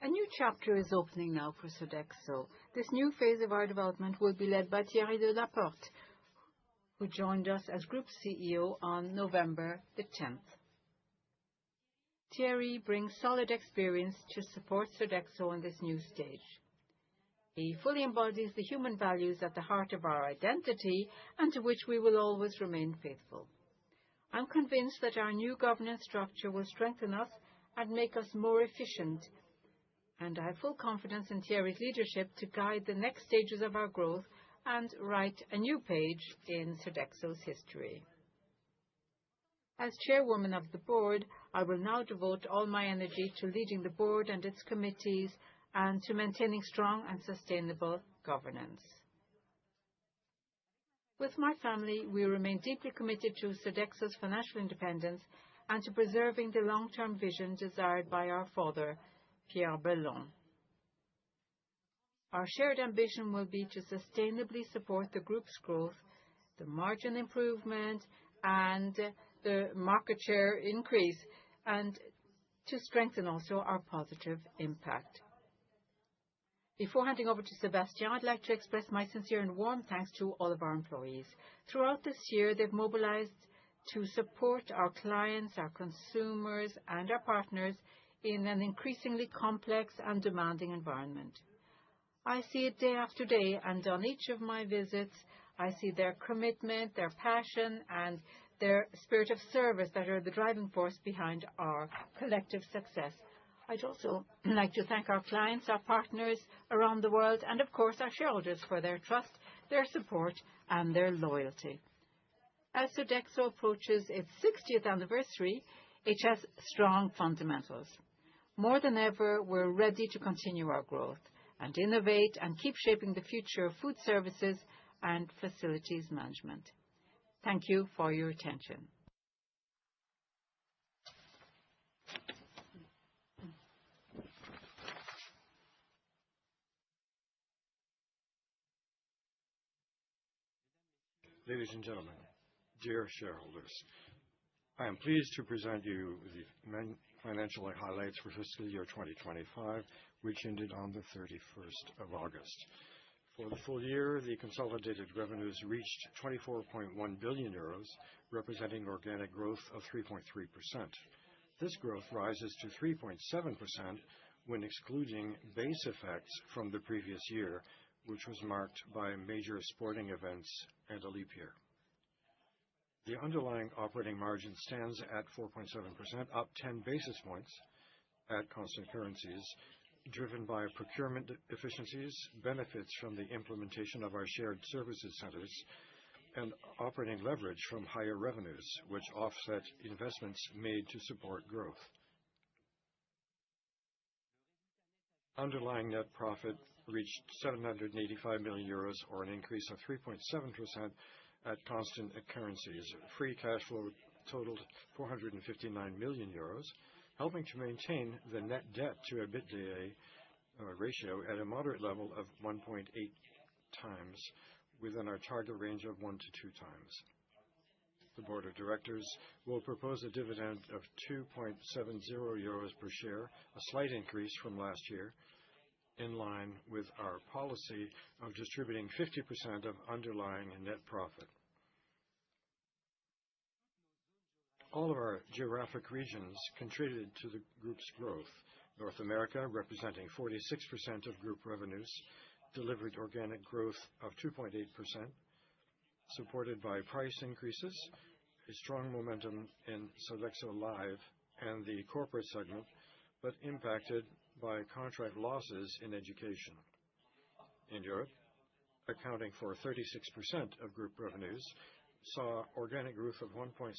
A new chapter is opening now for Sodexo. This new phase of our development will be led by Thierry Delaporte, who joined us as Group CEO on November the 10th. Thierry brings solid experience to support Sodexo on this new stage. He fully embodies the human values at the heart of our identity and to which we will always remain faithful. I'm convinced that our new governance structure will strengthen us and make us more efficient, and I have full confidence in Thierry's leadership to guide the next stages of our growth and write a new page in Sodexo's history. As chairwoman of the board, I will now devote all my energy to leading the board and its committees and to maintaining strong and sustainable governance. With my family, we remain deeply committed to Sodexo's financial independence and to preserving the long-term vision desired by our father, Pierre Bellon. Our shared ambition will be to sustainably support the group's growth, the margin improvement, and the market share increase, and to strengthen also our positive impact. Before handing over to Sébastien, I'd like to express my sincere and warm thanks to all of our employees. Throughout this year, they've mobilized to support our clients, our consumers, and our partners in an increasingly complex and demanding environment. I see it day after day, and on each of my visits, I see their commitment, their passion, and their spirit of service that are the driving force behind our collective success. I'd also like to thank our clients, our partners around the world, and of course our shareholders for their trust, their support, and their loyalty. As Sodexo approaches its 60th anniversary, it has strong fundamentals. More than ever, we're ready to continue our growth and innovate and keep shaping the future of food services and facilities management. Thank you for your attention. Ladies and gentlemen, dear shareholders, I am pleased to present you with the financial highlights for fiscal year 2025, which ended on the 31st of August. For the full year, the consolidated revenues reached 24.1 billion euros, representing organic growth of 3.3%. This growth rises to 3.7% when excluding base effects from the previous year, which was marked by major sporting events and a leap year. The underlying operating margin stands at 4.7%, up 10 basis points at constant currencies, driven by procurement efficiencies, benefits from the implementation of our shared services centers, and operating leverage from higher revenues, which offset investments made to support growth. Underlying net profit reached 785 million euros, or an increase of 3.7% at constant currencies. Free cash flow totaled 459 million euros, helping to maintain the net debt to EBITDA ratio at a moderate level of 1.8 times, within our target range of 1 to 2 times. The board of directors will propose a dividend of 2.70 euros per share, a slight increase from last year, in line with our policy of distributing 50% of underlying net profit. All of our geographic regions contributed to the group's growth. North America, representing 46% of group revenues, delivered organic growth of 2.8%, supported by price increases, a strong momentum in Sodexo Live and the corporate segment, but impacted by contract losses in education. In Europe, accounting for 36% of group revenues, saw organic growth of 1.7%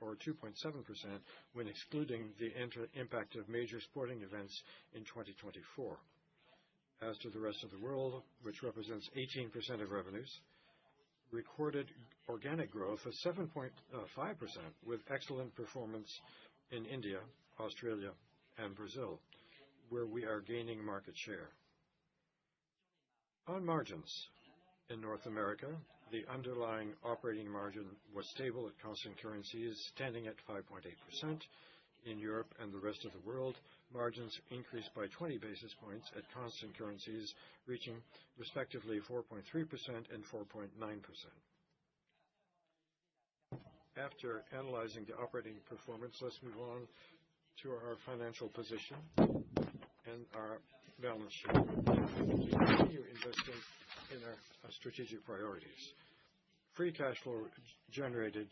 or 2.7% when excluding the impact of major sporting events in 2024. As to the rest of the world, which represents 18% of revenues, recorded organic growth of 7.5%, with excellent performance in India, Australia, and Brazil, where we are gaining market share. On margins, in North America, the underlying operating margin was stable at constant currencies, standing at 5.8%. In Europe and the rest of the world, margins increased by 20 basis points at constant currencies, reaching respectively 4.3% and 4.9%. After analyzing the operating performance, let's move on to our financial position and our balance sheet. We continue investing in our strategic priorities. Free cash flow generated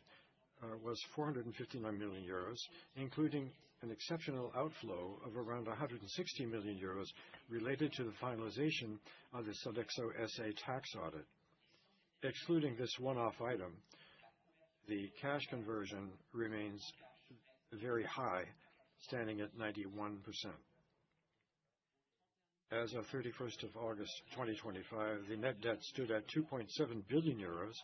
was 459 million euros, including an exceptional outflow of around 160 million euros related to the finalization of the Sodexo SA tax audit. Excluding this one-off item, the cash conversion remains very high, standing at 91%. As of 31st of August 2025, the net debt stood at 2.7 billion euros,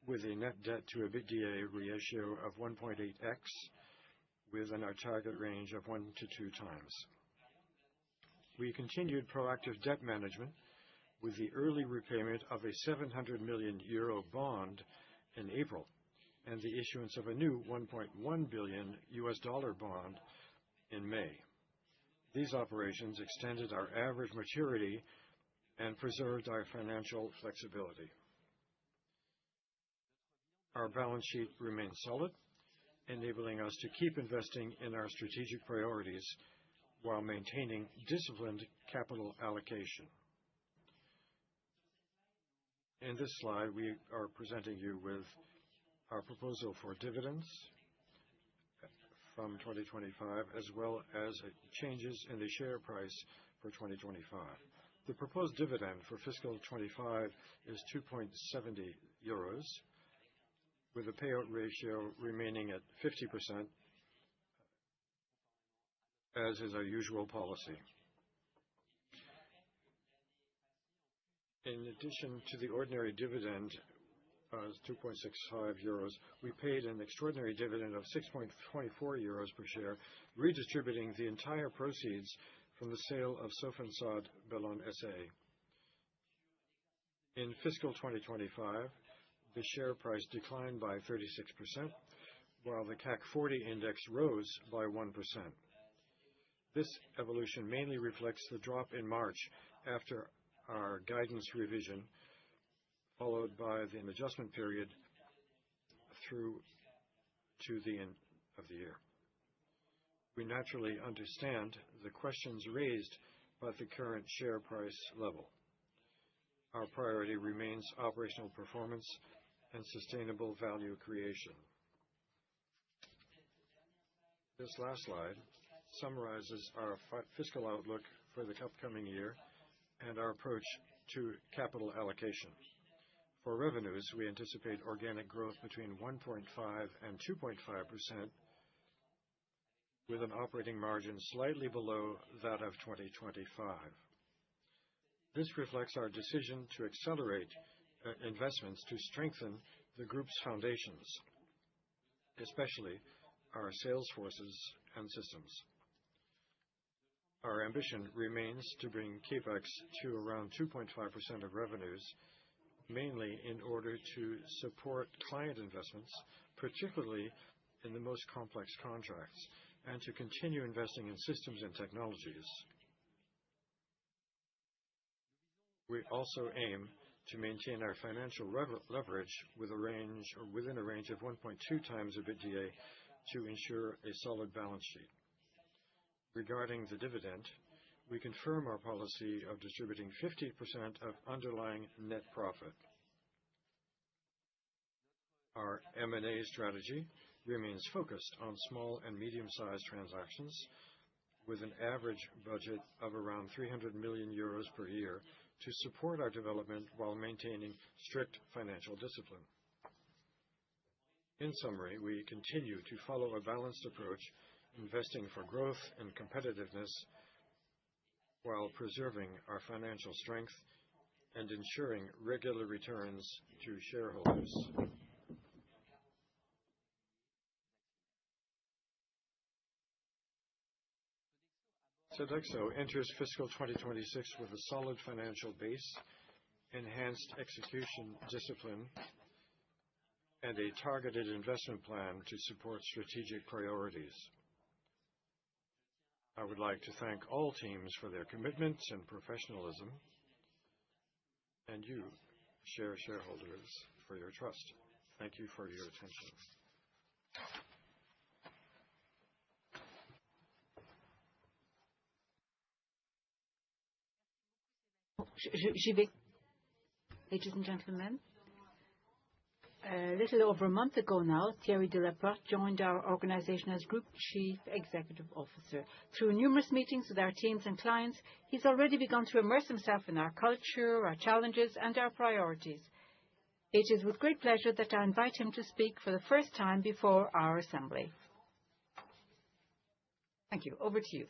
with a net debt to EBITDA ratio of 1.8x, within our target range of 1 to 2 times. We continued proactive debt management with the early repayment of a 700 million euro bond in April and the issuance of a new $1.1 billion bond in May. These operations extended our average maturity and preserved our financial flexibility. Our balance sheet remains solid, enabling us to keep investing in our strategic priorities while maintaining disciplined capital allocation. In this slide, we are presenting you with our proposal for dividends from 2025, as well as changes in the share price for 2025. The proposed dividend for fiscal 25 is 2.70 euros, with a payout ratio remaining at 50%, as is our usual policy. In addition to the ordinary dividend, 2.65 euros, we paid an extraordinary dividend of 6.24 euros per share, redistributing the entire proceeds from the sale of Sofensod Bellon SA. In fiscal 2025, the share price declined by 36%, while the CAC 40 index rose by 1%. This evolution mainly reflects the drop in March after our guidance revision, followed by an adjustment period through to the end of the year. We naturally understand the questions raised by the current share price level. Our priority remains operational performance and sustainable value creation. This last slide summarizes our fiscal outlook for the upcoming year and our approach to capital allocation. For revenues, we anticipate organic growth between 1.5% and 2.5%, with an operating margin slightly below that of 2025. This reflects our decision to accelerate investments to strengthen the group's foundations, especially our sales forces and systems. Our ambition remains to bring CapEx to around 2.5% of revenues, mainly in order to support client investments, particularly in the most complex contracts, and to continue investing in systems and technologies. We also aim to maintain our financial leverage within a range of 1.2 times EBITDA to ensure a solid balance sheet. Regarding the dividend, we confirm our policy of distributing 50% of underlying net profit. Our M&A strategy remains focused on small and medium-sized transactions, with an average budget of around 300 million euros per year to support our development while maintaining strict financial discipline. In summary, we continue to follow a balanced approach, investing for growth and competitiveness while preserving our financial strength and ensuring regular returns to shareholders. Sodexo enters fiscal 2026 with a solid financial base, enhanced execution discipline, and a targeted investment plan to support strategic priorities. I would like to thank all teams for their commitment and professionalism, and you, shareholders, for your trust. Thank you for your attention. Ladies and gentlemen, a little over a month ago now, Thierry Delaporte joined our organization as Group Chief Executive Officer. Through numerous meetings with our teams and clients, he's already begun to immerse himself in our culture, our challenges, and our priorities. It is with great pleasure that I invite him to speak for the first time before our assembly. Thank you. Over to you.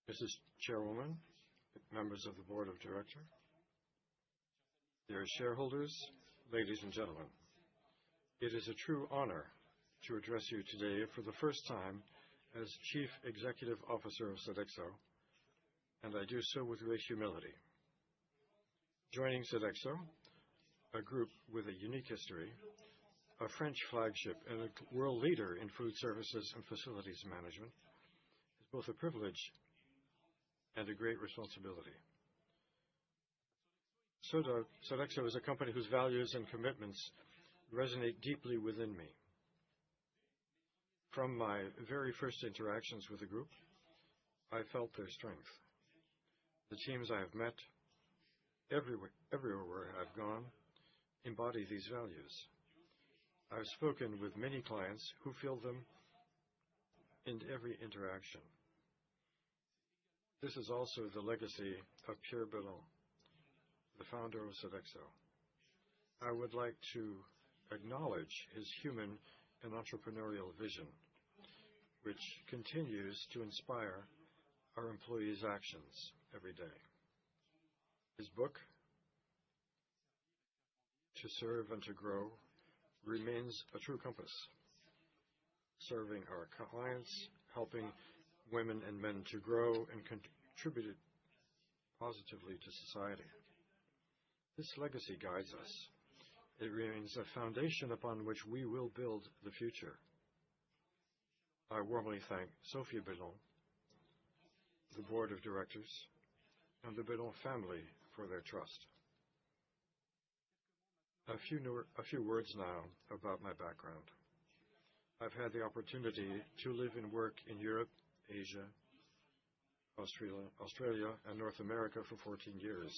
Mrs. Chairwoman, members of the Board of Directors, dear shareholders, ladies and gentlemen, it is a true honor to address you today for the first time as Chief Executive Officer of Sodexo, and I do so with great humility. Joining Sodexo, a group with a unique history, a French flagship, and a world leader in food services and facilities management, is both a privilege and a great responsibility. Sodexo is a company whose values and commitments resonate deeply within me. From my very first interactions with the group, I felt their strength. The teams I have met, everywhere I've gone, embody these values. I've spoken with many clients who feel them in every interaction. This is also the legacy of Pierre Bellon, the founder of Sodexo. I would like to acknowledge his human and entrepreneurial vision, which continues to inspire our employees' actions every day. His book, To Serve and to Grow, remains a true compass, serving our clients, helping women and men to grow and contribute positively to society. This legacy guides us. It remains a foundation upon which we will build the future. I warmly thank Sophie Bellon, the Board of Directors, and the Bellon family for their trust. A few words now about my background. I've had the opportunity to live and work in Europe, Asia, Australia, and North America for 14 years.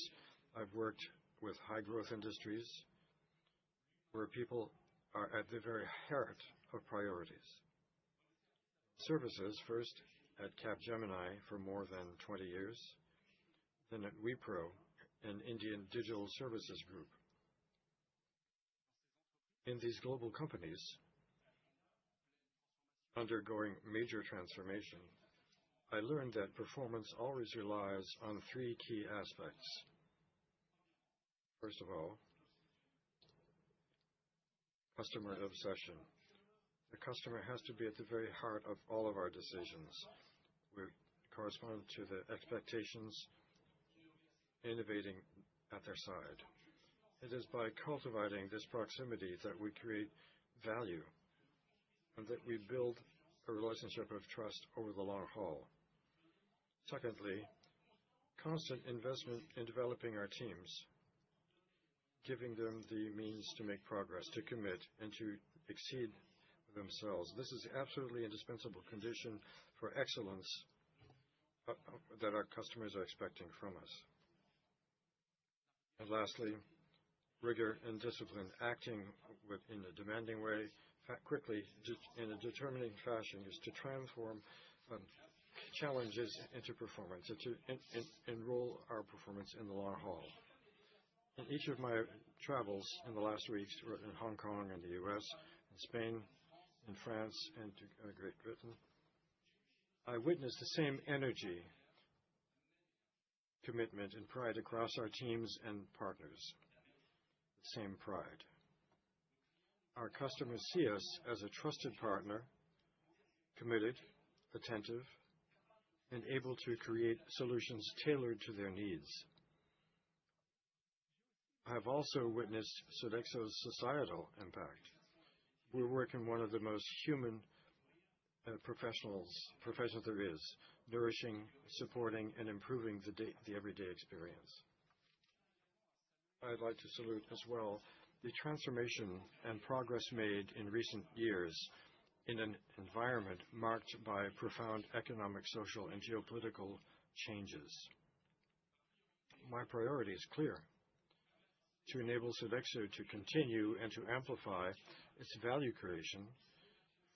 I've worked with high-growth industries where people are at the very heart of priorities. Services, first at Capgemini for more than 20 years, then at Wipro, an Indian digital services group. In these global companies, undergoing major transformation, I learned that performance always relies on three key aspects. First of all, customer obsession. The customer has to be at the very heart of all of our decisions. We correspond to the expectations, innovating at their side. It is by cultivating this proximity that we create value and that we build a relationship of trust over the long haul. Secondly, constant investment in developing our teams, giving them the means to make progress, to commit, and to exceed themselves. This is absolutely indispensable condition for excellence that our customers are expecting from us. And lastly, rigor and discipline, acting in a demanding way, quickly, in a determining fashion, is to transform challenges into performance, and to enroll our performance in the long haul. In each of my travels in the last weeks, in Hong Kong and the US, in Spain, in France, and to Great Britain, I witnessed the same energy, commitment, and pride across our teams and partners. The same pride. Our customers see us as a trusted partner, committed, attentive, and able to create solutions tailored to their needs. I have also witnessed Sodexo's societal impact. We work in one of the most human professions there is, nourishing, supporting, and improving the everyday experience. I'd like to salute as well the transformation and progress made in recent years in an environment marked by profound economic, social, and geopolitical changes. My priority is clear: to enable Sodexo to continue and to amplify its value creation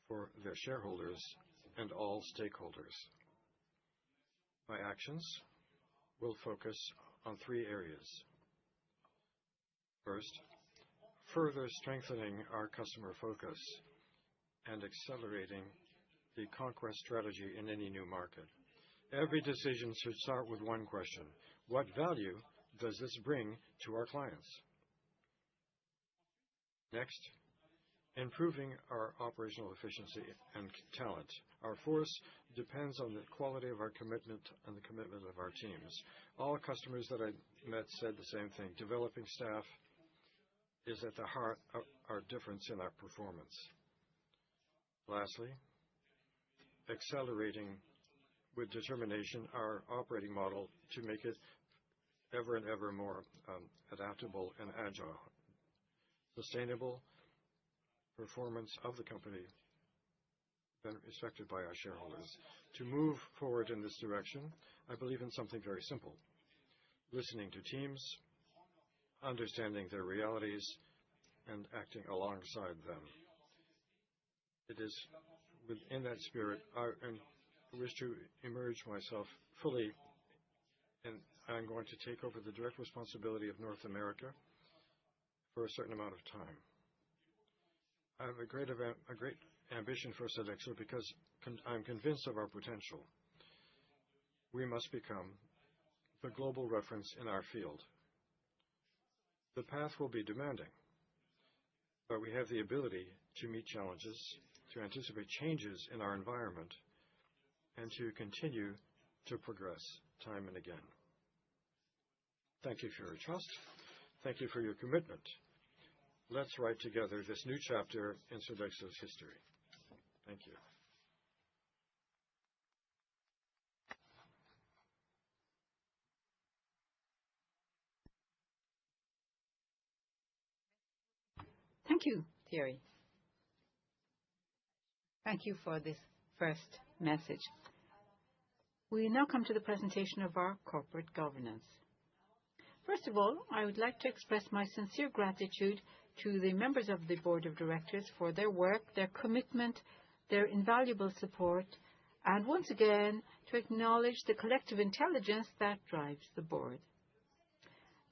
for their shareholders and all stakeholders. My actions will focus on three areas. First, further strengthening our customer focus and accelerating the conquest strategy in any new market. Every decision should start with one question: what value does this bring to our clients? Next, improving our operational efficiency and talent. Our force depends on the quality of our commitment and the commitment of our teams. All customers that I met said the same thing: developing staff is at the heart of our difference in our performance. Lastly, accelerating with determination our operating model to make it ever and ever more adaptable and agile. Sustainable performance of the company then respected by our shareholders. To move forward in this direction, I believe in something very simple: listening to teams, understanding their realities, and acting alongside them. It is within that spirit I wish to emerge myself fully, and I'm going to take over the direct responsibility of North America for a certain amount of time. I have a great ambition for Sodexo because I'm convinced of our potential. We must become the global reference in our field. The path will be demanding, but we have the ability to meet challenges, to anticipate changes in our environment, and to continue to progress time and again. Thank you for your trust. Thank you for your commitment. Let's write together this new chapter in Sodexo's history. Thank you. Thank you, Thierry. Thank you for this first message. We now come to the presentation of our corporate governance. First of all, I would like to express my sincere gratitude to the members of the Board of Directors for their work, their commitment, their invaluable support, and once again to acknowledge the collective intelligence that drives the Board.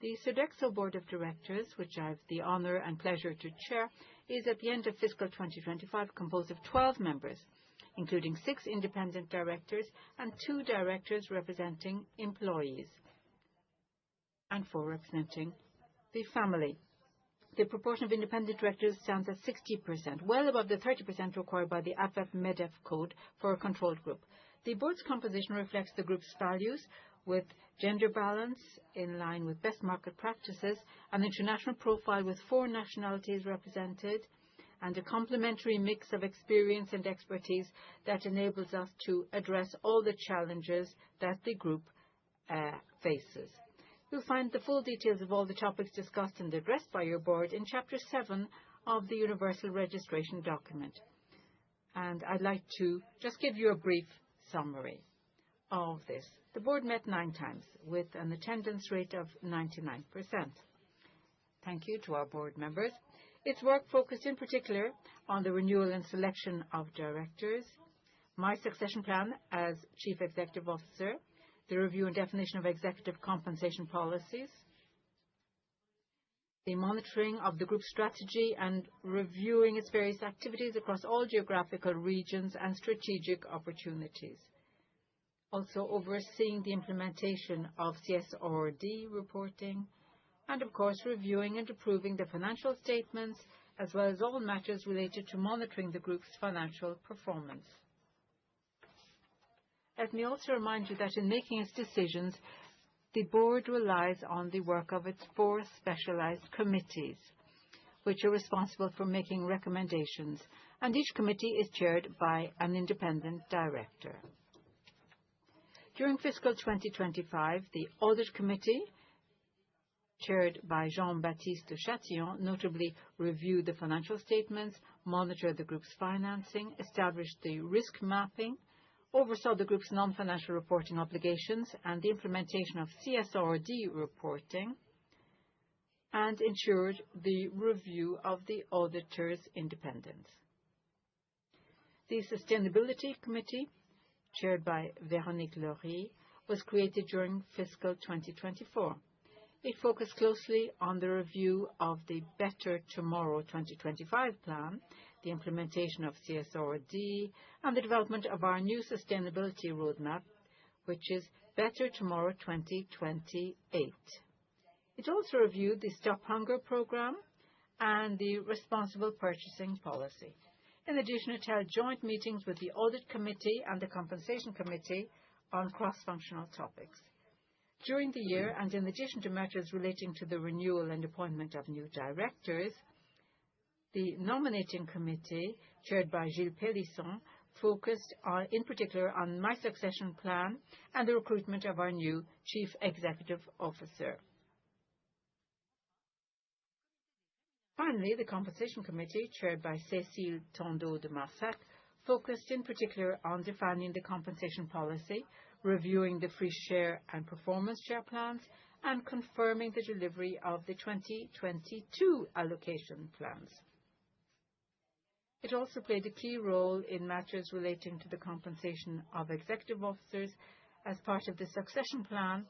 The Sodexo Board of Directors, which I have the honor and pleasure to chair, is at the end of fiscal 2025 composed of 12 members, including 6 independent directors and 2 directors representing employees, and 4 representing the family. The proportion of independent directors stands at 60%, well above the 30% required by the AFEP-MEDEF code for a controlled group. The board's composition reflects the group's values, with gender balance in line with best market practices, an international profile with 4 nationalities represented, and a complementary mix of experience and expertise that enables us to address all the challenges that the group faces. You'll find the full details of all the topics discussed and addressed by your board in Chapter 7 of the Universal Registration Document. And I'd like to just give you a brief summary of this. The board met 9 times with an attendance rate of 99%. Thank you to our board members. Its work focused in particular on the renewal and selection of directors, my succession plan as Chief Executive Officer, the review and definition of executive compensation policies, the monitoring of the group strategy and reviewing its various activities across all geographical regions and strategic opportunities. Also overseeing the implementation of CSRD reporting, and of course reviewing and approving the financial statements, as well as all matters related to monitoring the group's financial performance. Let me also remind you that in making its decisions, The board relies on the work of its 4 specialized committees, which are responsible for making recommendations, and each committee is chaired by an independent director. During fiscal 2025, the Audit Committee, chaired by Jean-Baptiste Chatillon, notably reviewed the financial statements, monitored the group's financing, established the risk mapping, oversaw the group's non-financial reporting obligations and the implementation of CSRD reporting, and ensured the review of the auditor's independence. The Sustainability Committee, chaired by Véronique Laurie, was created during fiscal 2024. It focused closely on the review of the Better Tomorrow 2025 plan, the implementation of CSRD, and the development of our new sustainability roadmap, which is Better Tomorrow 2028. It also reviewed the Stop Hunger program and the Responsible Purchasing policy. In addition, it held joint meetings with the Audit Committee and the Compensation Committee on cross-functional topics. During the year, and in addition to matters relating to the renewal and appointment of new directors, the Nominating Committee, chaired by Gilles Pélisson, focused in particular on my succession plan and the recruitment of our new Chief Executive Officer. Finally, the Compensation Committee, chaired by Cécile Tandeau de Marsac, focused in particular on defining the compensation policy, reviewing the free share and performance share plans, and confirming the delivery of the 2022 allocation plans. It also played a key role in matters relating to the compensation of executive officers as part of the succession plan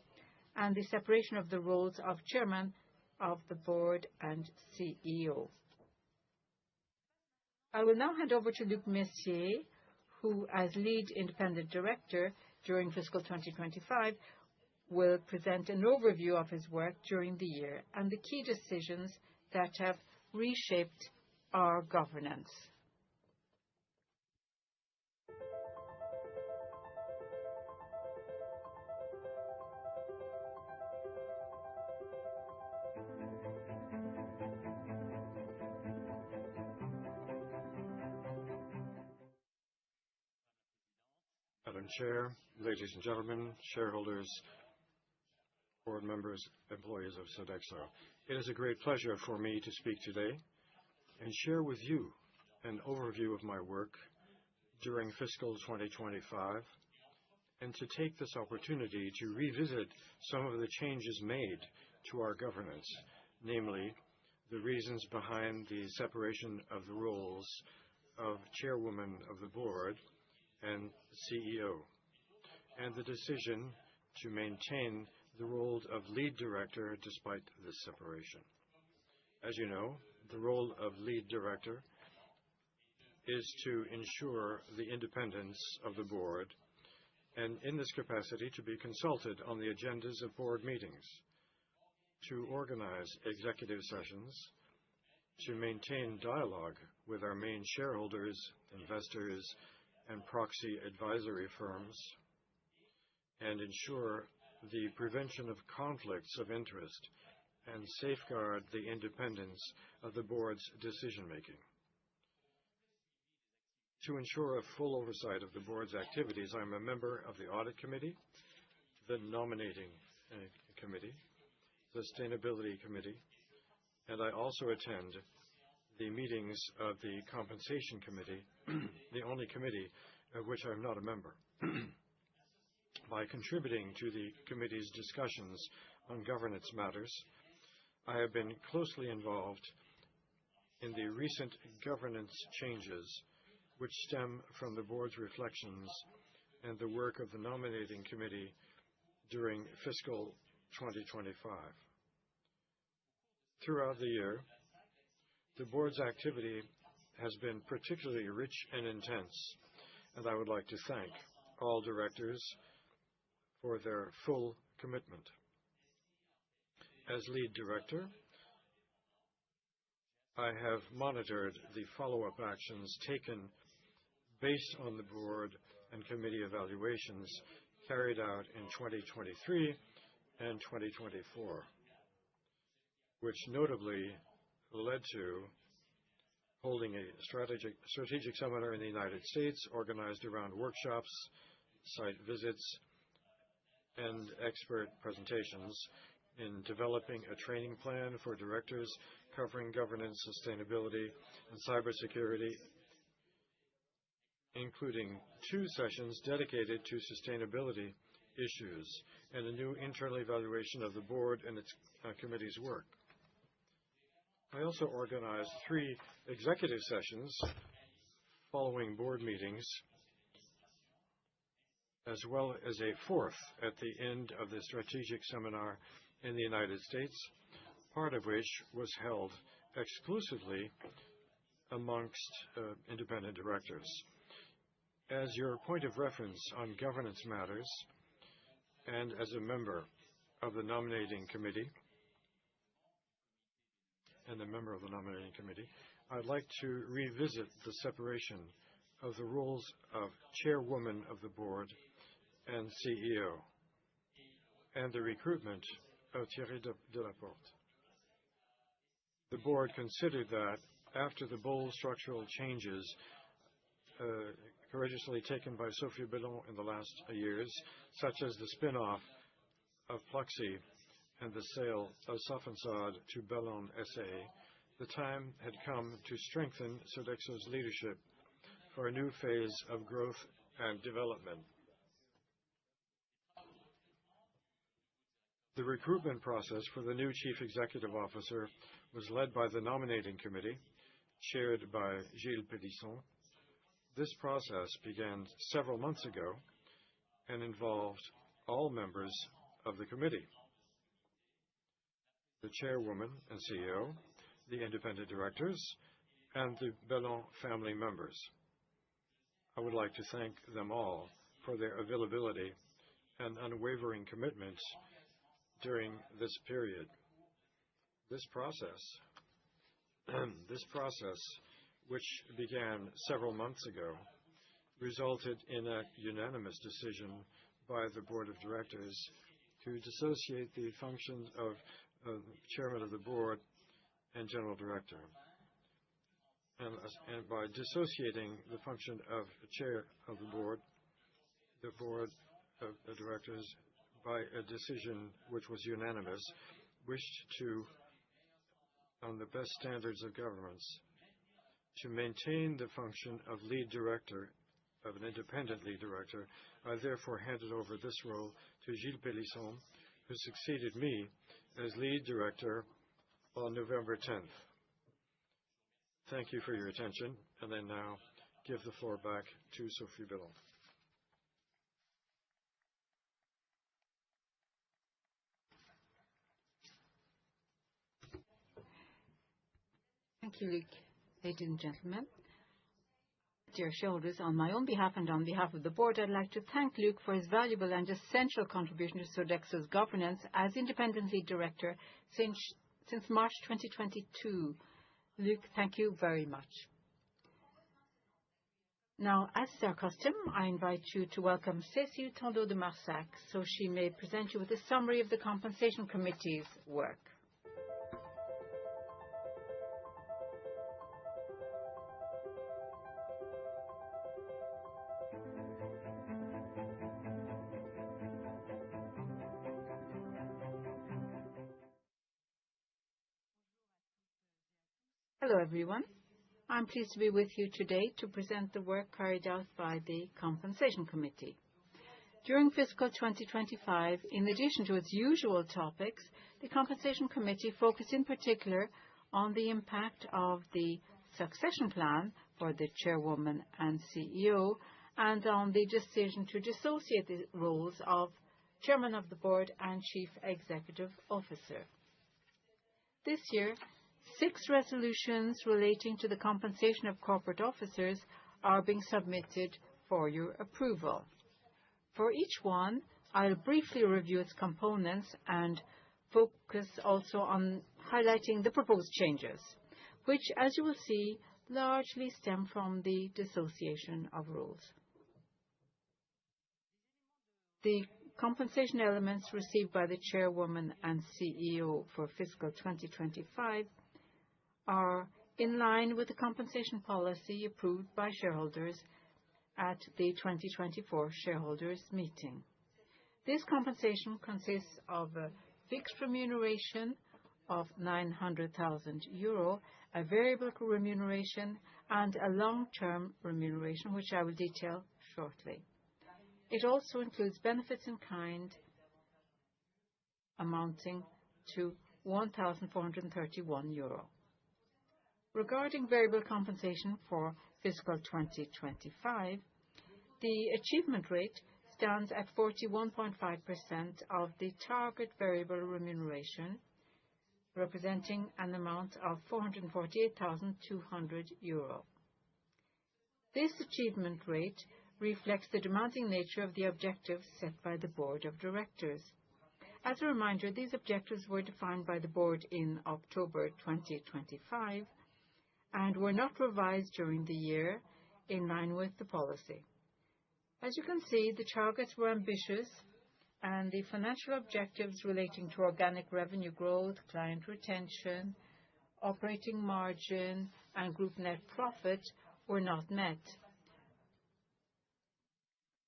and the separation of the roles of chairman of the board and CEO. I will now hand over to Luc Messier, who, as lead independent director during fiscal 2025, will present an overview of his work during the year and the key decisions that have reshaped our governance. Madam Chair, ladies and gentlemen, shareholders, board members, employees of Sodexo. It is a great pleasure for me to speak today and share with you an overview of my work during fiscal 2025 and to take this opportunity to revisit some of the changes made to our governance, namely the reasons behind the separation of the roles of chairwoman of the board and CEO, and the decision to maintain the role of lead director despite this separation. As you know, the role of lead director is to ensure the independence of the board, and in this capacity to be consulted on the agendas of board meetings, to organize executive sessions, to maintain dialogue with our main shareholders, investors, and proxy advisory firms, and ensure the prevention of conflicts of interest and safeguard the independence of the board's decision-making. To ensure a full oversight of the board's activities, I'm a member of the Audit Committee, the Nominating Committee, the Sustainability Committee, and I also attend the meetings of the Compensation Committee, the only committee of which I'm not a member. By contributing to the committee's discussions on governance matters, I have been closely involved in the recent governance changes which stem from the board's reflections and the work of the Nominating Committee during fiscal 2025. Throughout the year, the board's activity has been particularly rich and intense, and I would like to thank all directors for their full commitment. As lead director, I have monitored the follow-up actions taken based on the board and committee evaluations carried out in 2023 and 2024, which notably led to holding a strategic seminar in the United States organized around workshops, site visits, and expert presentations in developing a training plan for directors covering governance, sustainability, and cybersecurity, including 2 sessions dedicated to sustainability issues and a new internal evaluation of the board and its committee's work. I also organized 3 executive sessions following board meetings, as well as a 4th at the end of the strategic seminar in the United States, part of which was held exclusively amongst independent directors. As your point of reference on governance matters, and as a member of the nominating committee, I'd like to revisit the separation of the roles of chairwoman of the board and CEO, and the recruitment of Thierry Delaporte. The board considered that after the bold structural changes courageously taken by Sophie Bellon in the last years, such as the spin-off of Pluxee and the sale of Sofensod to Bellon SA, the time had come to strengthen Sodexo's leadership for a new phase of growth and development. The recruitment process for the new chief executive officer was led by the nominating committee, chaired by Gilles Pélisson. This process began several months ago and involved all members of the committee: the chairwoman and CEO, the independent directors, and the Bellon family members. I would like to thank them all for their availability and unwavering commitment during this period. This process, which began several months ago, resulted in a unanimous decision by the board of directors to dissociate the functions of chairman of the board and general director. And by dissociating the function of chair of the board of the directors, by a decision which was unanimous, wished to, on the best standards of governance, to maintain the function of lead director, of an independent lead director. I therefore handed over this role to Gilles Pélisson, who succeeded me as lead director on November 10th. Thank you for your attention, and I now give the floor back to Sophie Bellon. Thank you, Luc. Ladies and gentlemen, dear shareholders, on my own behalf and on behalf of the board, I'd like to thank Luc for his valuable and essential contribution to Sodexo's governance as independent lead director since March 2022. Luc, thank you very much. Now, as is our custom, I invite you to welcome Cécile Tandeau de Marsac so she may present you with a summary of the Compensation Committee's work. Hello, everyone. I'm pleased to be with you today to present the work carried out by the Compensation Committee. During fiscal 2025, in addition to its usual topics, the Compensation Committee focused in particular on the impact of the succession plan for the chairwoman and CEO, and on the decision to dissociate the roles of chairman of the board and chief executive officer. This year, 6 resolutions relating to the compensation of corporate officers are being submitted for your approval. For each one, I'll briefly review its components and focus also on highlighting the proposed changes, which, as you will see, largely stem from the dissociation of roles. The compensation elements received by the Chairwoman and CEO for fiscal 2025 are in line with the compensation policy approved by shareholders at the 2024 shareholders meeting. This compensation consists of a fixed remuneration of €900,000, a variable remuneration, and a long-term remuneration, which I will detail shortly. It also includes benefits in kind amounting to €1,431. Regarding variable compensation for fiscal 2025, the achievement rate stands at 41.5% of the target variable remuneration, representing an amount of €448,200. This achievement rate reflects the demanding nature of the objectives set by the Board of Directors. As a reminder, these objectives were defined by the Board in October 2025 and were not revised during the year in line with the policy. As you can see, the targets were ambitious, and the financial objectives relating to organic revenue growth, client retention, operating margin, and group net profit were not met.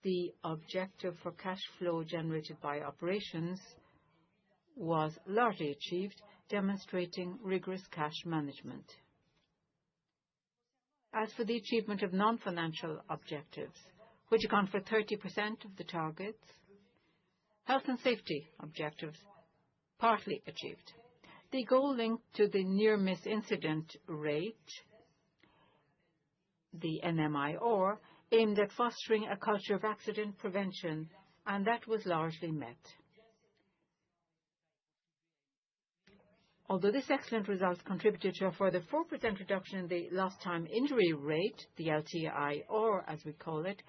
The objective for cash flow generated by operations was largely achieved, demonstrating rigorous cash management. As for the achievement of non-financial objectives, which account for 30% of the targets, health and safety objectives partly achieved. The goal linked to the near-miss incident rate, the NMIR, aimed at fostering a culture of accident prevention, and that was largely met. Although this excellent result contributed to a further 4% reduction in the lost time injury rate, the LTIR as we call it,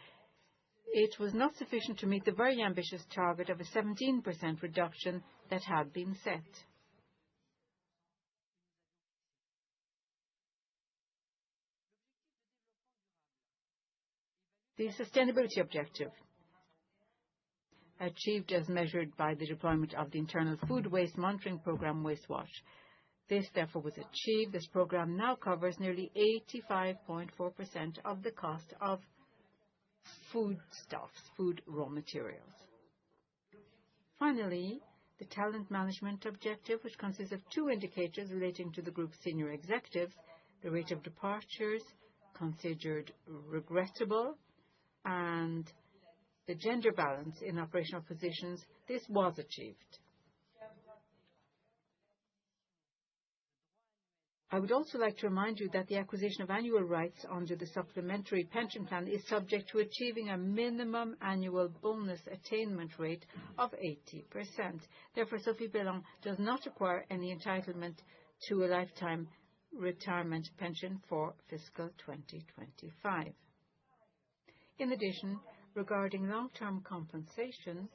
it was not sufficient to meet the very ambitious target of a 17% reduction that had been set. The sustainability objective, achieved as measured by the deployment of the internal food waste monitoring program WasteWatch. This, therefore, was achieved. This program now covers nearly 85.4% of the cost of foodstuffs, food raw materials. Finally, the talent management objective, which consists of two indicators relating to the group's senior executives, the rate of departures considered regrettable, and the gender balance in operational positions. This was achieved. I would also like to remind you that the acquisition of annual rights under the supplementary pension plan is subject to achieving a minimum annual bonus attainment rate of 80%. Therefore, Sophie Bellon does not acquire any entitlement to a lifetime retirement pension for fiscal 2025. In addition, regarding long-term compensation,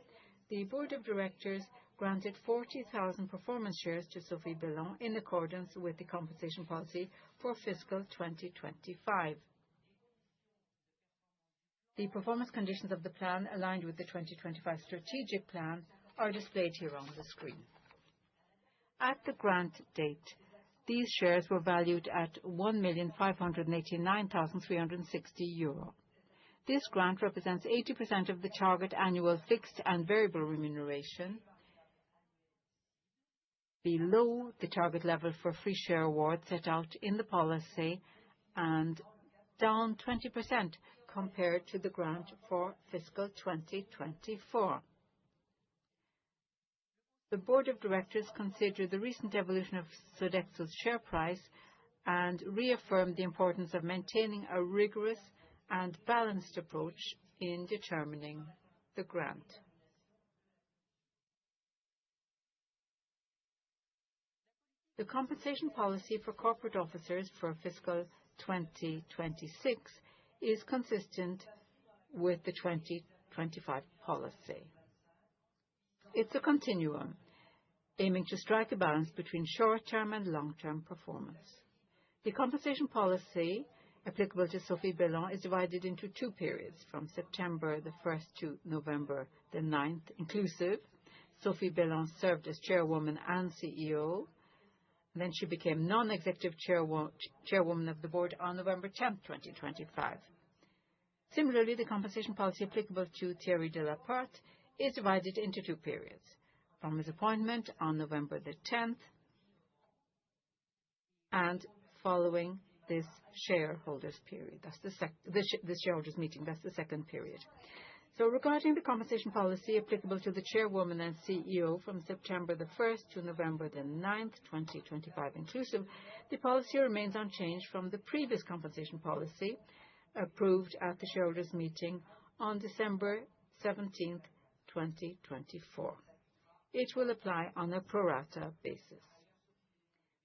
the Board of Directors granted 40,000 performance shares to Sophie Bellon in accordance with the compensation policy for fiscal 2025. The performance conditions of the plan aligned with the 2025 strategic plan are displayed here on the screen. At the grant date, these shares were valued at €1,589,360. This grant represents 80% of the target annual fixed and variable remuneration, below the target level for free share awards set out in the policy, and down 20% compared to the grant for fiscal 2024. The Board of Directors considered the recent evolution of Sodexo's share price and reaffirmed the importance of maintaining a rigorous and balanced approach in determining the grant. The compensation policy for corporate officers for fiscal 2026 is consistent with the 2025 policy. It's a continuum, aiming to strike a balance between short-term and long-term performance. The compensation policy applicable to Sophie Bellon is divided into two periods, from September the 1st to November the 9th inclusive. Sophie Bellon served as chairwoman and CEO. Then she became non-executive chairwoman of the board on November 10th, 2025. Similarly, the compensation policy applicable to Thierry Delaporte is divided into two periods, from his appointment on November the 10th and following this shareholders period. That's the shareholders meeting. That's the second period. So regarding the compensation policy applicable to the chairwoman and CEO from September the 1st to November the 9th, 2025 inclusive, the policy remains unchanged from the previous compensation policy approved at the shareholders meeting on December 17th, 2024. It will apply on a pro rata basis.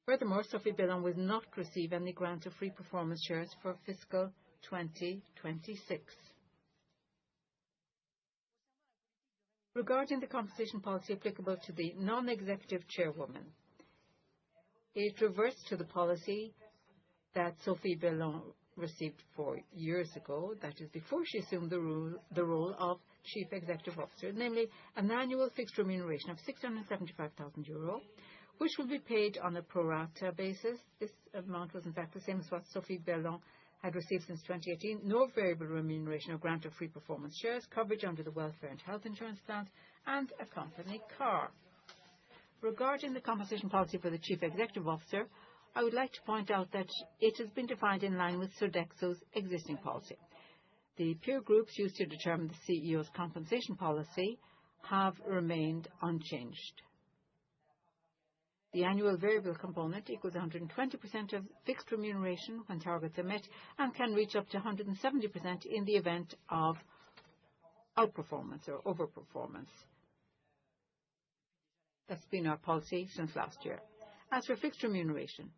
Furthermore, Sophie Bellon will not receive any grant of free performance shares for fiscal 2026. Regarding the compensation policy applicable to the non-executive chairwoman, it reverts to the policy that Sophie Bellon received 4 years ago, that is before she assumed the role of Chief Executive Officer, namely an annual fixed remuneration of €675,000, which will be paid on a pro rata basis. This amount was in fact the same as what Sophie Bellon had received since 2018, no variable remuneration or grant of free performance shares, coverage under the welfare and health insurance plans, and a company car. Regarding the compensation policy for the Chief Executive Officer, I would like to point out that it has been defined in line with Sodexo's existing policy. The peer groups used to determine the CEO's compensation policy have remained unchanged. The annual variable component equals 120% of fixed remuneration when targets are met and can reach up to 170% in the event of outperformance or overperformance. That's been our policy since last year. As for fixed remuneration,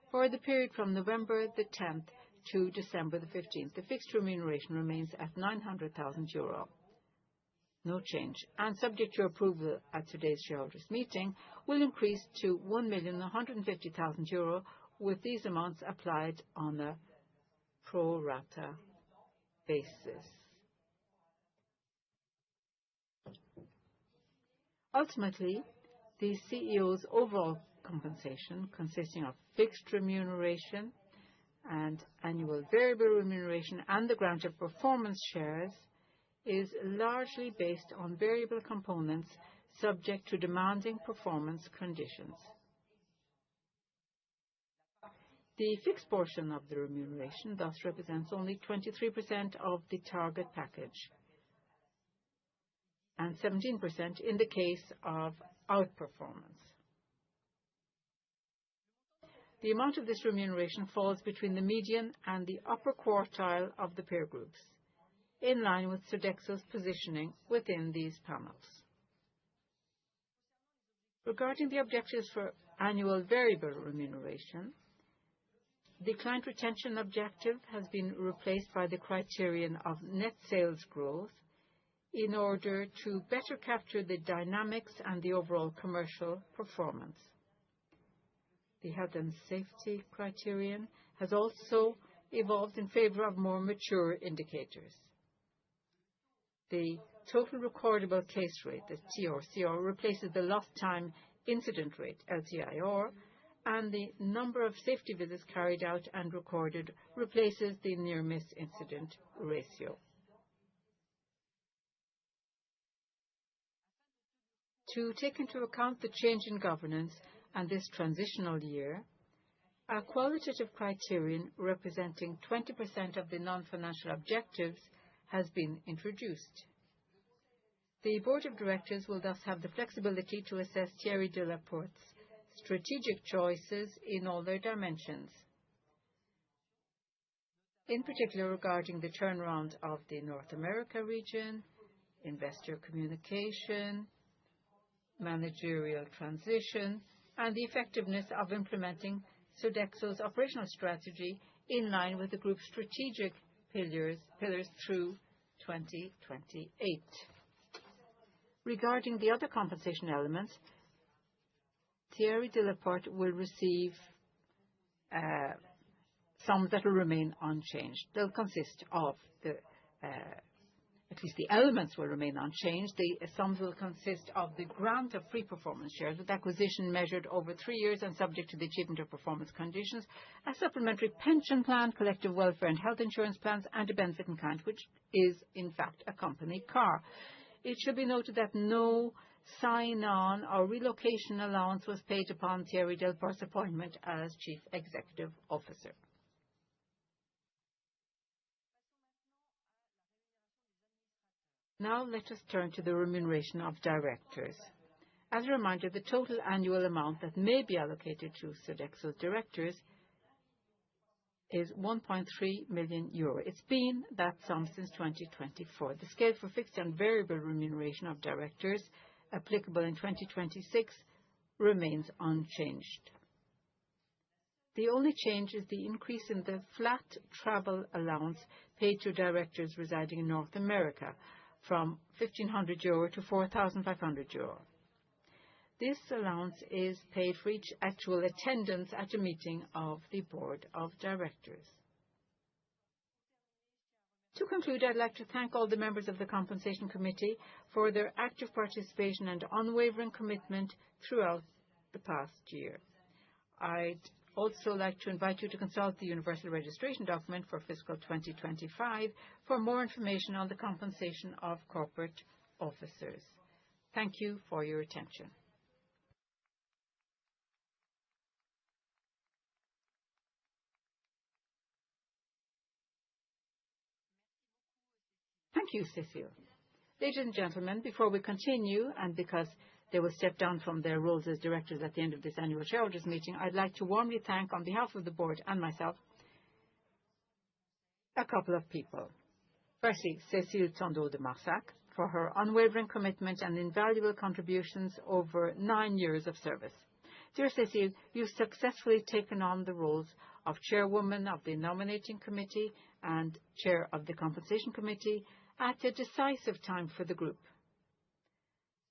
for the period from November the 10th to December the 15th, the fixed remuneration remains at €900,000. No change, and subject to approval at today's shareholders meeting, will increase to €1,150,000, with these amounts applied on a pro rata basis. Ultimately, the CEO's overall compensation, consisting of fixed remuneration and annual variable remuneration and the grant of performance shares, is largely based on variable components subject to demanding performance conditions. The fixed portion of the remuneration thus represents only 23% of the target package and 17% in the case of outperformance. The amount of this remuneration falls between the median and the upper quartile of the peer groups, in line with Sodexo's positioning within these panels. Regarding the objectives for annual variable remuneration, the client retention objective has been replaced by the criterion of net sales growth in order to better capture the dynamics and the overall commercial performance. The health and safety criterion has also evolved in favor of more mature indicators. The total recordable case rate, the TRCR, replaces the lost time incident rate, LTIR, and the number of safety visits carried out and recorded replaces the near-miss incident ratio. To take into account the change in governance and this transitional year, a qualitative criterion representing 20% of the non-financial objectives has been introduced. The Board of Directors will thus have the flexibility to assess Thierry Delaporte's strategic choices in all their dimensions, in particular regarding the turnaround of the North America region, investor communication, managerial transition, and the effectiveness of implementing Sodexo's operational strategy in line with the group's strategic pillars through 2028. Regarding the other compensation elements, Thierry Delaporte will receive sums that will remain unchanged. They'll consist of at least the elements will remain unchanged. The sums will consist of the grant of free performance shares with acquisition measured over 3 years and subject to the achievement of performance conditions, a supplementary pension plan, collective welfare and health insurance plans, and a benefit in kind, which is in fact a company car. It should be noted that no sign-on or relocation allowance was paid upon Thierry Delport's appointment as Chief Executive Officer. Now let us turn to the remuneration of directors. As a reminder, the total annual amount that may be allocated to Sodexo's directors is 1.3 million euro. It's been that sum since 2024. The scale for fixed and variable remuneration of directors applicable in 2026 remains unchanged. The only change is the increase in the flat travel allowance paid to directors residing in North America, from 1,500 euro to 4,500 euro. This allowance is paid for each actual attendance at a meeting of the Board of Directors. To conclude, I'd like to thank all the members of the Compensation Committee for their active participation and unwavering commitment throughout the past year. I'd also like to invite you to consult the Universal Registration Document for fiscal 2025 for more information on the compensation of corporate officers. Thank you for your attention. Thank you, Cécile. Ladies and gentlemen, before we continue, and because they will step down from their roles as directors at the end of this annual shareholders meeting, I'd like to warmly thank, on behalf of the board and myself, a couple of people. Firstly, Cécile Tandeau de Marsac for her unwavering commitment and invaluable contributions over 9 years of service. Dear Cécile, you've successfully taken on the roles of chairwoman of the Nominating Committee and chair of the Compensation Committee at a decisive time for the group.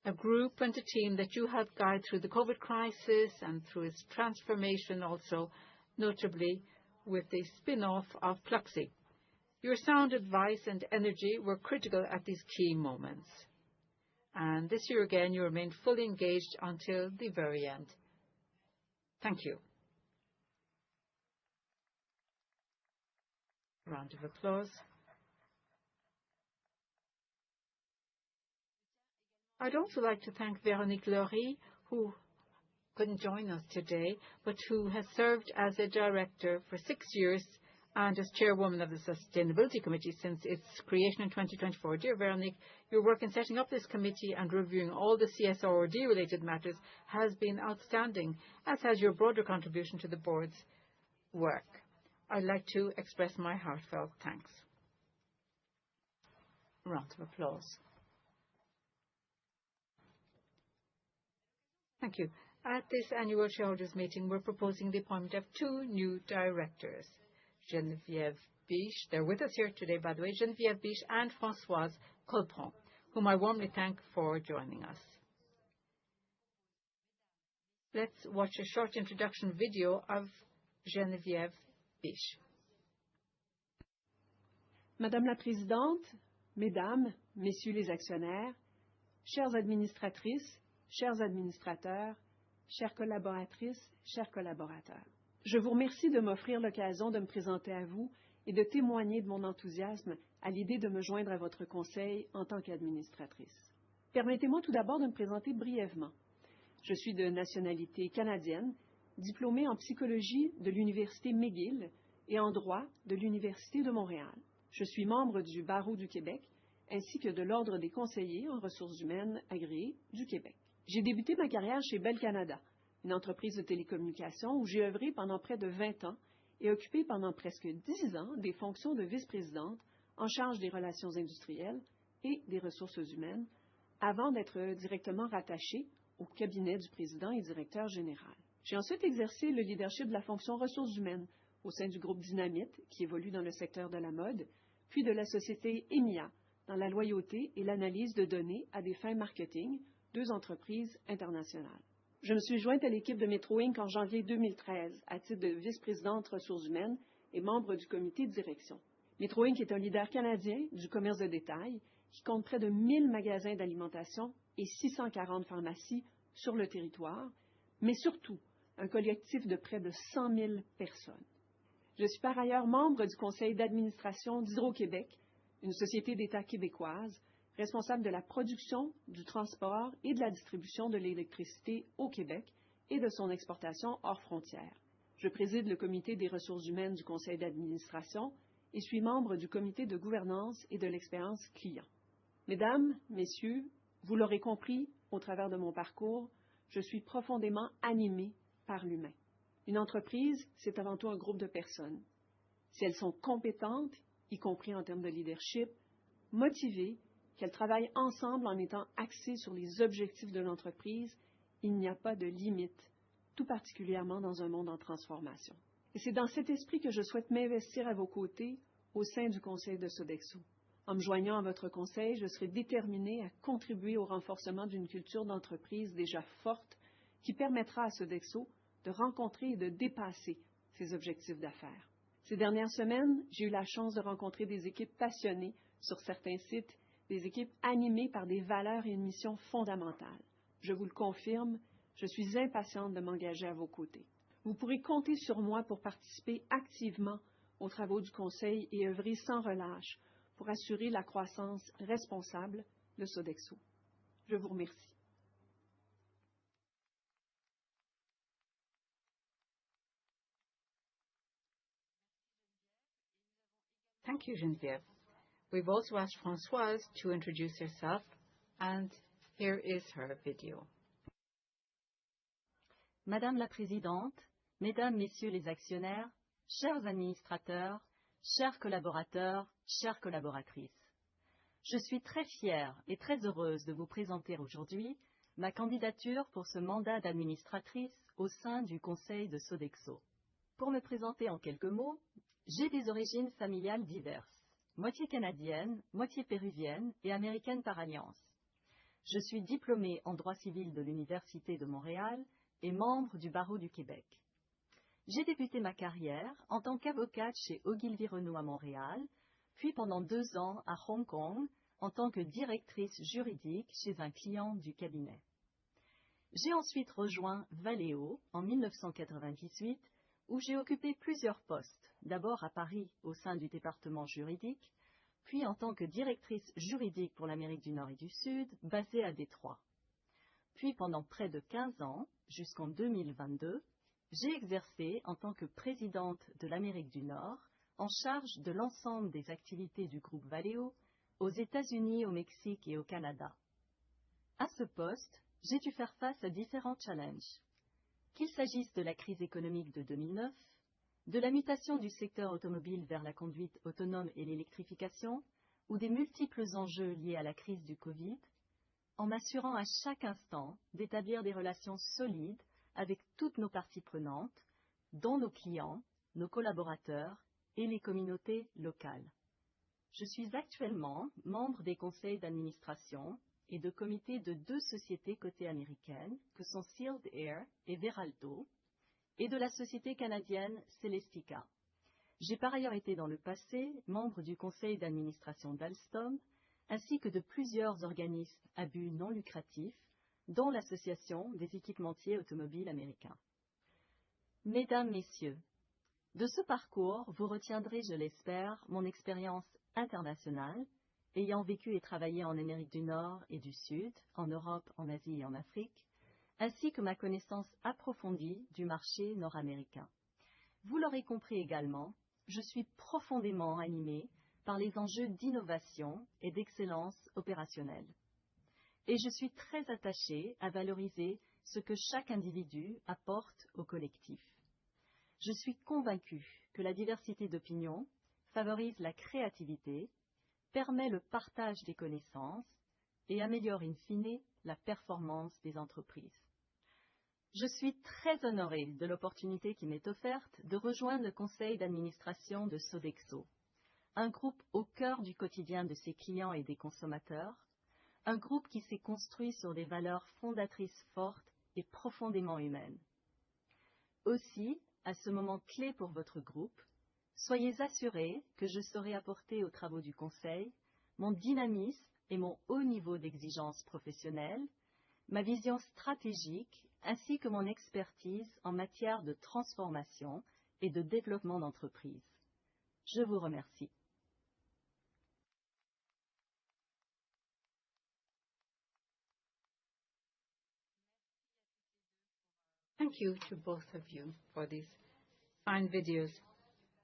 A group and a team that you helped guide through the COVID crisis and through its transformation also, notably with the spin-off of Pluxee. Your sound advice and energy were critical at these key moments. And this year again, you remained fully engaged until the very end. Thank you. Round of applause. I'd also like to thank Véronique Laurie, who couldn't join us today, but who has served as a director for 6 years and as chairwoman of the Sustainability Committee since its creation in 2024. Dear Véronique, your work in setting up this committee and reviewing all the CSRD-related matters has been outstanding, as has your broader contribution to the board's work. I'd like to express my heartfelt thanks. Round of applause. Thank you. At this annual shareholders meeting, we're proposing the appointment of 2 new directors. Geneviève Biche, they're with us here today, by the way, Geneviève Biche and Françoise Colpron, whom I warmly thank for joining us. Let's watch a short introduction video of Geneviève Biche. Madame la Présidente, Mesdames, Messieurs les actionnaires, chères administratrices, chers administrateurs, chères collaboratrices, chers collaborateurs. Je vous remercie de m'offrir l'occasion de me présenter à vous et de témoigner de mon enthousiasme à l'idée de me joindre à votre conseil en tant qu'administratrice. Permettez-moi tout d'abord de me présenter brièvement. Je suis de nationalité canadienne, diplômée en psychologie de l'Université McGill et en droit de l'Université de Montréal. Je suis membre du Barreau du Québec ainsi que de l'Ordre des conseillers en ressources humaines agréés du Québec. J'ai débuté ma carrière chez Bell Canada, une entreprise de télécommunications où j'ai œuvré pendant près de 20 ans et occupé pendant presque 10 ans des fonctions de vice-présidente en charge des relations industrielles et des ressources humaines, avant d'être directement rattachée au cabinet du président et directeur général. J'ai ensuite exercé le leadership de la fonction ressources humaines au sein du groupe Dynamite, qui évolue dans le secteur de la mode, puis de la société EMIA, dans la loyauté et l'analyse de données à des fins marketing, 2 entreprises internationales. Je me suis jointe à l'équipe de Metro Inc. en janvier 2013 à titre de vice-présidente ressources humaines et membre du comité de direction. Metro Inc. est un leader canadien du commerce de détail qui compte près de 1000 magasins d'alimentation et 640 pharmacies sur le territoire, mais surtout un collectif de près de 100 000 personnes. Je suis par ailleurs membre du conseil d'administration d'Hydro-Québec, une société d'État québécoise responsable de la production, du transport et de la distribution de l'électricité au Québec et de son exportation hors frontières. Je préside le comité des ressources humaines du conseil d'administration et suis membre du comité de gouvernance et de l'expérience client. Mesdames, Messieurs, vous l'aurez compris au travers de mon parcours, je suis profondément animée par l'humain. Une entreprise, c'est avant tout un groupe de personnes. Si elles sont compétentes, y compris en termes de leadership, motivées, qu'elles travaillent ensemble en étant axées sur les objectifs de l'entreprise, il n'y a pas de limite, tout particulièrement dans un monde en transformation. Et c'est dans cet esprit que je souhaite m'investir à vos côtés au sein du conseil de Sodexo. En me joignant à votre conseil, je serai déterminée à contribuer au renforcement d'une culture d'entreprise déjà forte qui permettra à Sodexo de rencontrer et de dépasser ses objectifs d'affaires. Ces dernières semaines, j'ai eu la chance de rencontrer des équipes passionnées sur certains sites, des équipes animées par des valeurs et une mission fondamentale. Je vous le confirme, je suis impatiente de m'engager à vos côtés. Vous pourrez compter sur moi pour participer activement aux travaux du Conseil et œuvrer sans relâche pour assurer la croissance responsable de Sodexo. Je vous remercie. Thank you, Geneviève. We've also asked Françoise to introduce herself, and here is her video. Madame la Présidente, Mesdames, Messieurs les actionnaires, chers administrateurs, chers collaborateurs, chères collaboratrices, je suis très fière et très heureuse de vous présenter aujourd'hui ma candidature pour ce mandat d'administratrice au sein du Conseil de Sodexo. Pour me présenter en quelques mots, j'ai des origines familiales diverses, moitié canadienne, moitié péruvienne et américaine par alliance. Je suis diplômée en droit civil de l'Université de Montréal et membre du barreau du Québec. J'ai débuté ma carrière en tant qu'avocate chez Ogilvy Renault à Montréal, puis pendant 2 ans à Hong Kong en tant que directrice juridique chez un client du cabinet. J'ai ensuite rejoint Valeo en 1998 où j'ai occupé plusieurs postes, d'abord à Paris au sein du département juridique, puis en tant que directrice juridique pour l'Amérique du Nord et du Sud, basée à Détroit. Puis pendant près de 15 ans, jusqu'en 2022, j'ai exercé en tant que présidente de l'Amérique du Nord, en charge de l'ensemble des activités du groupe Valeo, aux États-Unis, au Mexique et au Canada. À ce poste, j'ai dû faire face à différents challenges. Qu'il s'agisse de la crise économique de 2009, de la mutation du secteur automobile vers la conduite autonome et l'électrification, ou des multiples enjeux liés à la crise du Covid, en m'assurant à chaque instant d'établir des relations solides avec toutes nos parties prenantes, dont nos clients, nos collaborateurs et les communautés locales. Je suis actuellement membre des conseils d'administration et de comité de 2 sociétés cotées américaines, que sont Sealed Air et Veralto, et de la société canadienne Celestica. J'ai par ailleurs été dans le passé membre du conseil d'administration d'Alstom, ainsi que de plusieurs organismes à but non lucratif, dont l'Association des équipementiers automobiles américains. Mesdames, Messieurs, de ce parcours, vous retiendrez, je l'espère, mon expérience internationale, ayant vécu et travaillé en Amérique du Nord et du Sud, en Europe, en Asie et en Afrique, ainsi que ma connaissance approfondie du marché nord-américain. Vous l'aurez compris également, je suis profondément animée par les enjeux d'innovation et d'excellence opérationnelle. Et je suis très attachée à valoriser ce que chaque individu apporte au collectif. Je suis convaincue que la diversité d'opinions favorise la créativité, permet le partage des connaissances et améliore in fine la performance des entreprises. Je suis très honorée de l'opportunité qui m'est offerte de rejoindre le conseil d'administration de Sodexo, un groupe au cœur du quotidien de ses clients et des consommateurs, un groupe qui s'est construit sur des valeurs fondatrices fortes et profondément humaines. Aussi, à ce moment clé pour votre groupe, Soyez assurés que je saurai apporter aux travaux du Conseil mon dynamisme et mon haut niveau d'exigence professionnelle, ma vision stratégique ainsi que mon expertise en matière de transformation et de développement d'entreprise. Je vous remercie. Thank you to both of you for these fine videos.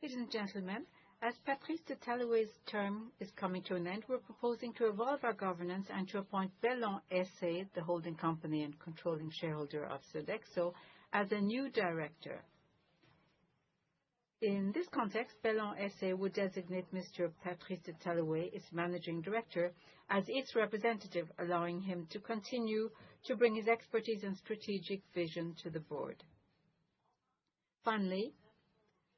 Ladies and gentlemen, as Patrice de Talouet's term is coming to an end, we're proposing to evolve our governance and to appoint Bellon SA, the holding company and controlling shareholder of Sodexo, as a new director. In this context, Bellon SA would designate Mr. Patrice de Talouet, its managing director, as its representative, allowing him to continue to bring his expertise and strategic vision to the board. Finally,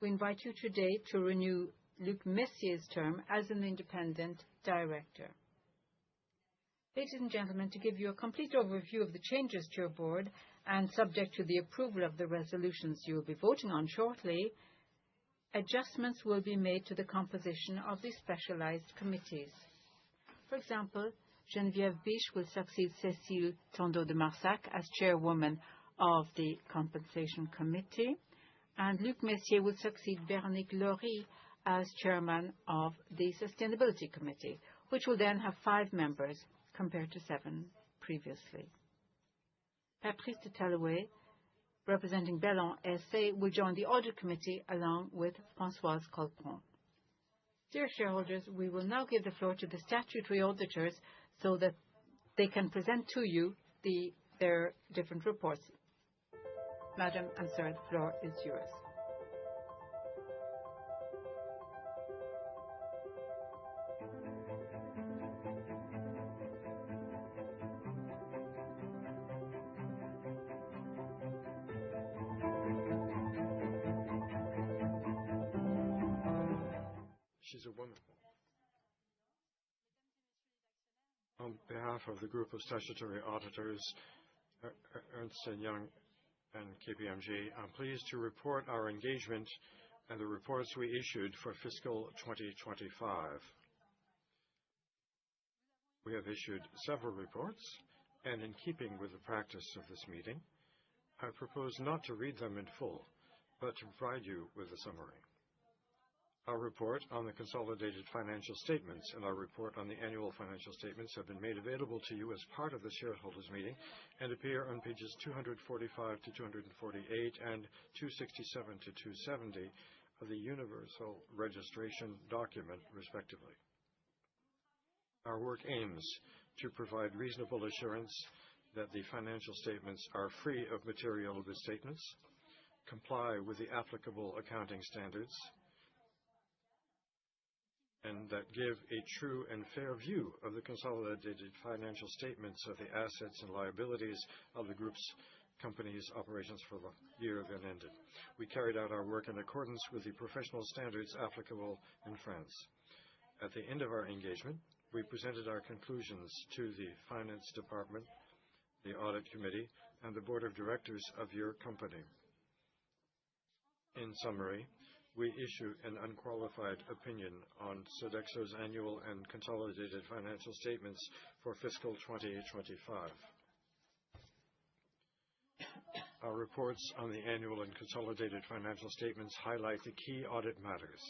we invite you today to renew Luc Messier's term as an independent director. Ladies and gentlemen, to give you a complete overview of the changes to your board and subject to the approval of the resolutions you will be voting on shortly, adjustments will be made to the composition of the specialized committees. For example, Geneviève Biche will succeed Cécile Tandeau de Marsac as chairwoman of the Compensation Committee, and Luc Messier will succeed Véronique Laurie as chairman of the Sustainability Committee, which will then have 5 members compared to 7 previously. Patrice de Talouet, representing Bellon SA, will join the Audit Committee along with Françoise Colpron. Dear shareholders, we will now give the floor to the statutory auditors so that they can present to you their different reports. Madam and sir, the floor is yours. She's a woman. On behalf of the group of statutory auditors, Ernst & Young and KPMG, I'm pleased to report our engagement and the reports we issued for fiscal 2025. We have issued several reports, and in keeping with the practice of this meeting, I propose not to read them in full, but to provide you with a summary. Our report on the consolidated financial statements and our report on the annual financial statements have been made available to you as part of the shareholders meeting and appear on pages 245 to 248 and 267 to 270 of the Universal Registration Document, respectively. Our work aims to provide reasonable assurance that the financial statements are free of material misstatements, comply with the applicable accounting standards, and that give a true and fair view of the consolidated financial statements of the assets and liabilities of the group's company's operations for the year that ended. We carried out our work in accordance with the professional standards applicable in France. At the end of our engagement, we presented our conclusions to the Finance Department, the Audit Committee, and the Board of Directors of your company. In summary, we issue an unqualified opinion on Sodexo's annual and consolidated financial statements for fiscal 2025. Our reports on the annual and consolidated financial statements highlight the key audit matters.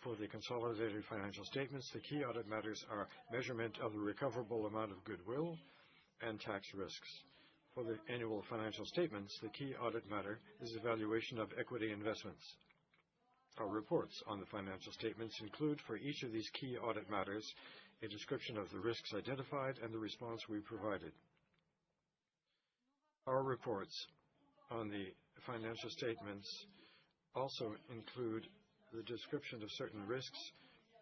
For the consolidated financial statements, the key audit matters are measurement of the recoverable amount of goodwill and tax risks. For the annual financial statements, the key audit matter is the valuation of equity investments. Our reports on the financial statements include, for each of these key audit matters, a description of the risks identified and the response we provided. Our reports on the financial statements also include the description of certain risks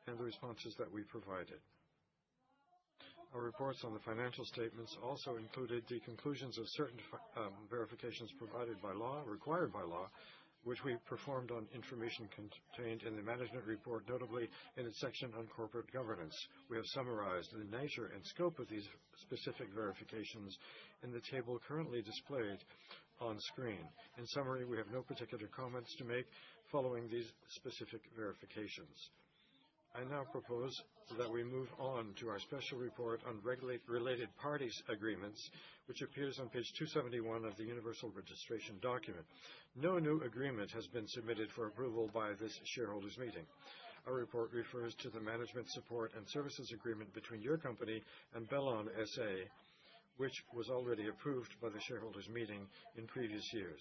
and the responses that we provided. Our reports on the financial statements also included the conclusions of certain verifications provided by law, required by law, which we performed on information contained in the management report, notably in its section on corporate governance. We have summarized the nature and scope of these specific verifications in the table currently displayed on screen. In summary, we have no particular comments to make following these specific verifications. I now propose that we move on to our special report on related parties agreements, which appears on page 271 of the Universal Registration Document. No new agreement has been submitted for approval by this shareholders' meeting. Our report refers to the management support and services agreement between your company and Bellon SA, which was already approved by the shareholders' meeting in previous years.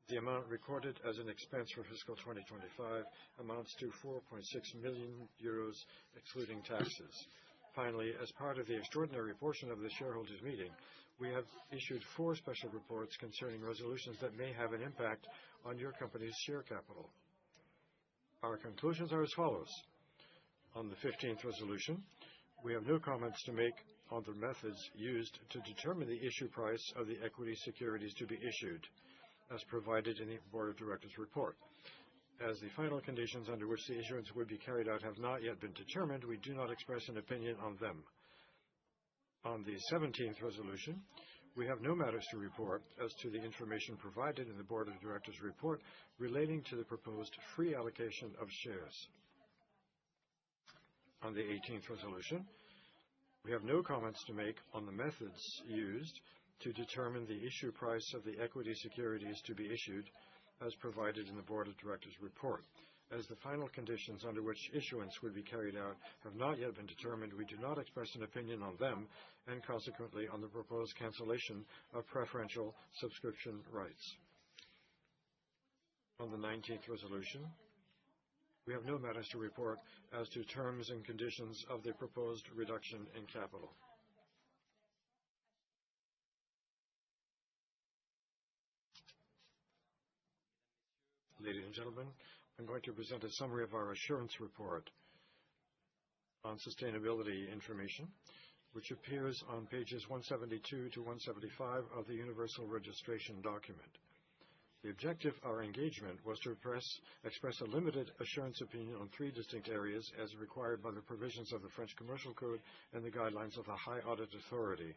The amount recorded as an expense for fiscal 2025 amounts to 4.6 million euros, excluding taxes. Finally, as part of the extraordinary portion of the shareholders' meeting, we have issued 4 special reports concerning resolutions that may have an impact on your company's share capital. Our conclusions are as follows. On the 15th resolution, we have no comments to make on the methods used to determine the issue price of the equity securities to be issued, as provided in the Board of Directors report. As the final conditions under which the issuance would be carried out have not yet been determined, we do not express an opinion on them. On the 17th resolution, we have no matters to report as to the information provided in the Board of Directors report relating to the proposed free allocation of shares. On the 18th resolution, we have no comments to make on the methods used to determine the issue price of the equity securities to be issued, as provided in the Board of Directors report. As the final conditions under which issuance would be carried out have not yet been determined, we do not express an opinion on them and consequently on the proposed cancellation of preferential subscription rights. On the 19th resolution, we have no matters to report as to terms and conditions of the proposed reduction in capital. Ladies and gentlemen, I'm going to present a summary of our assurance report on sustainability information, which appears on pages 172 to 175 of the Universal Registration Document. The objective of our engagement was to express a limited assurance opinion on 3 distinct areas as required by the provisions of the French Commercial Code and the guidelines of the High Audit Authority.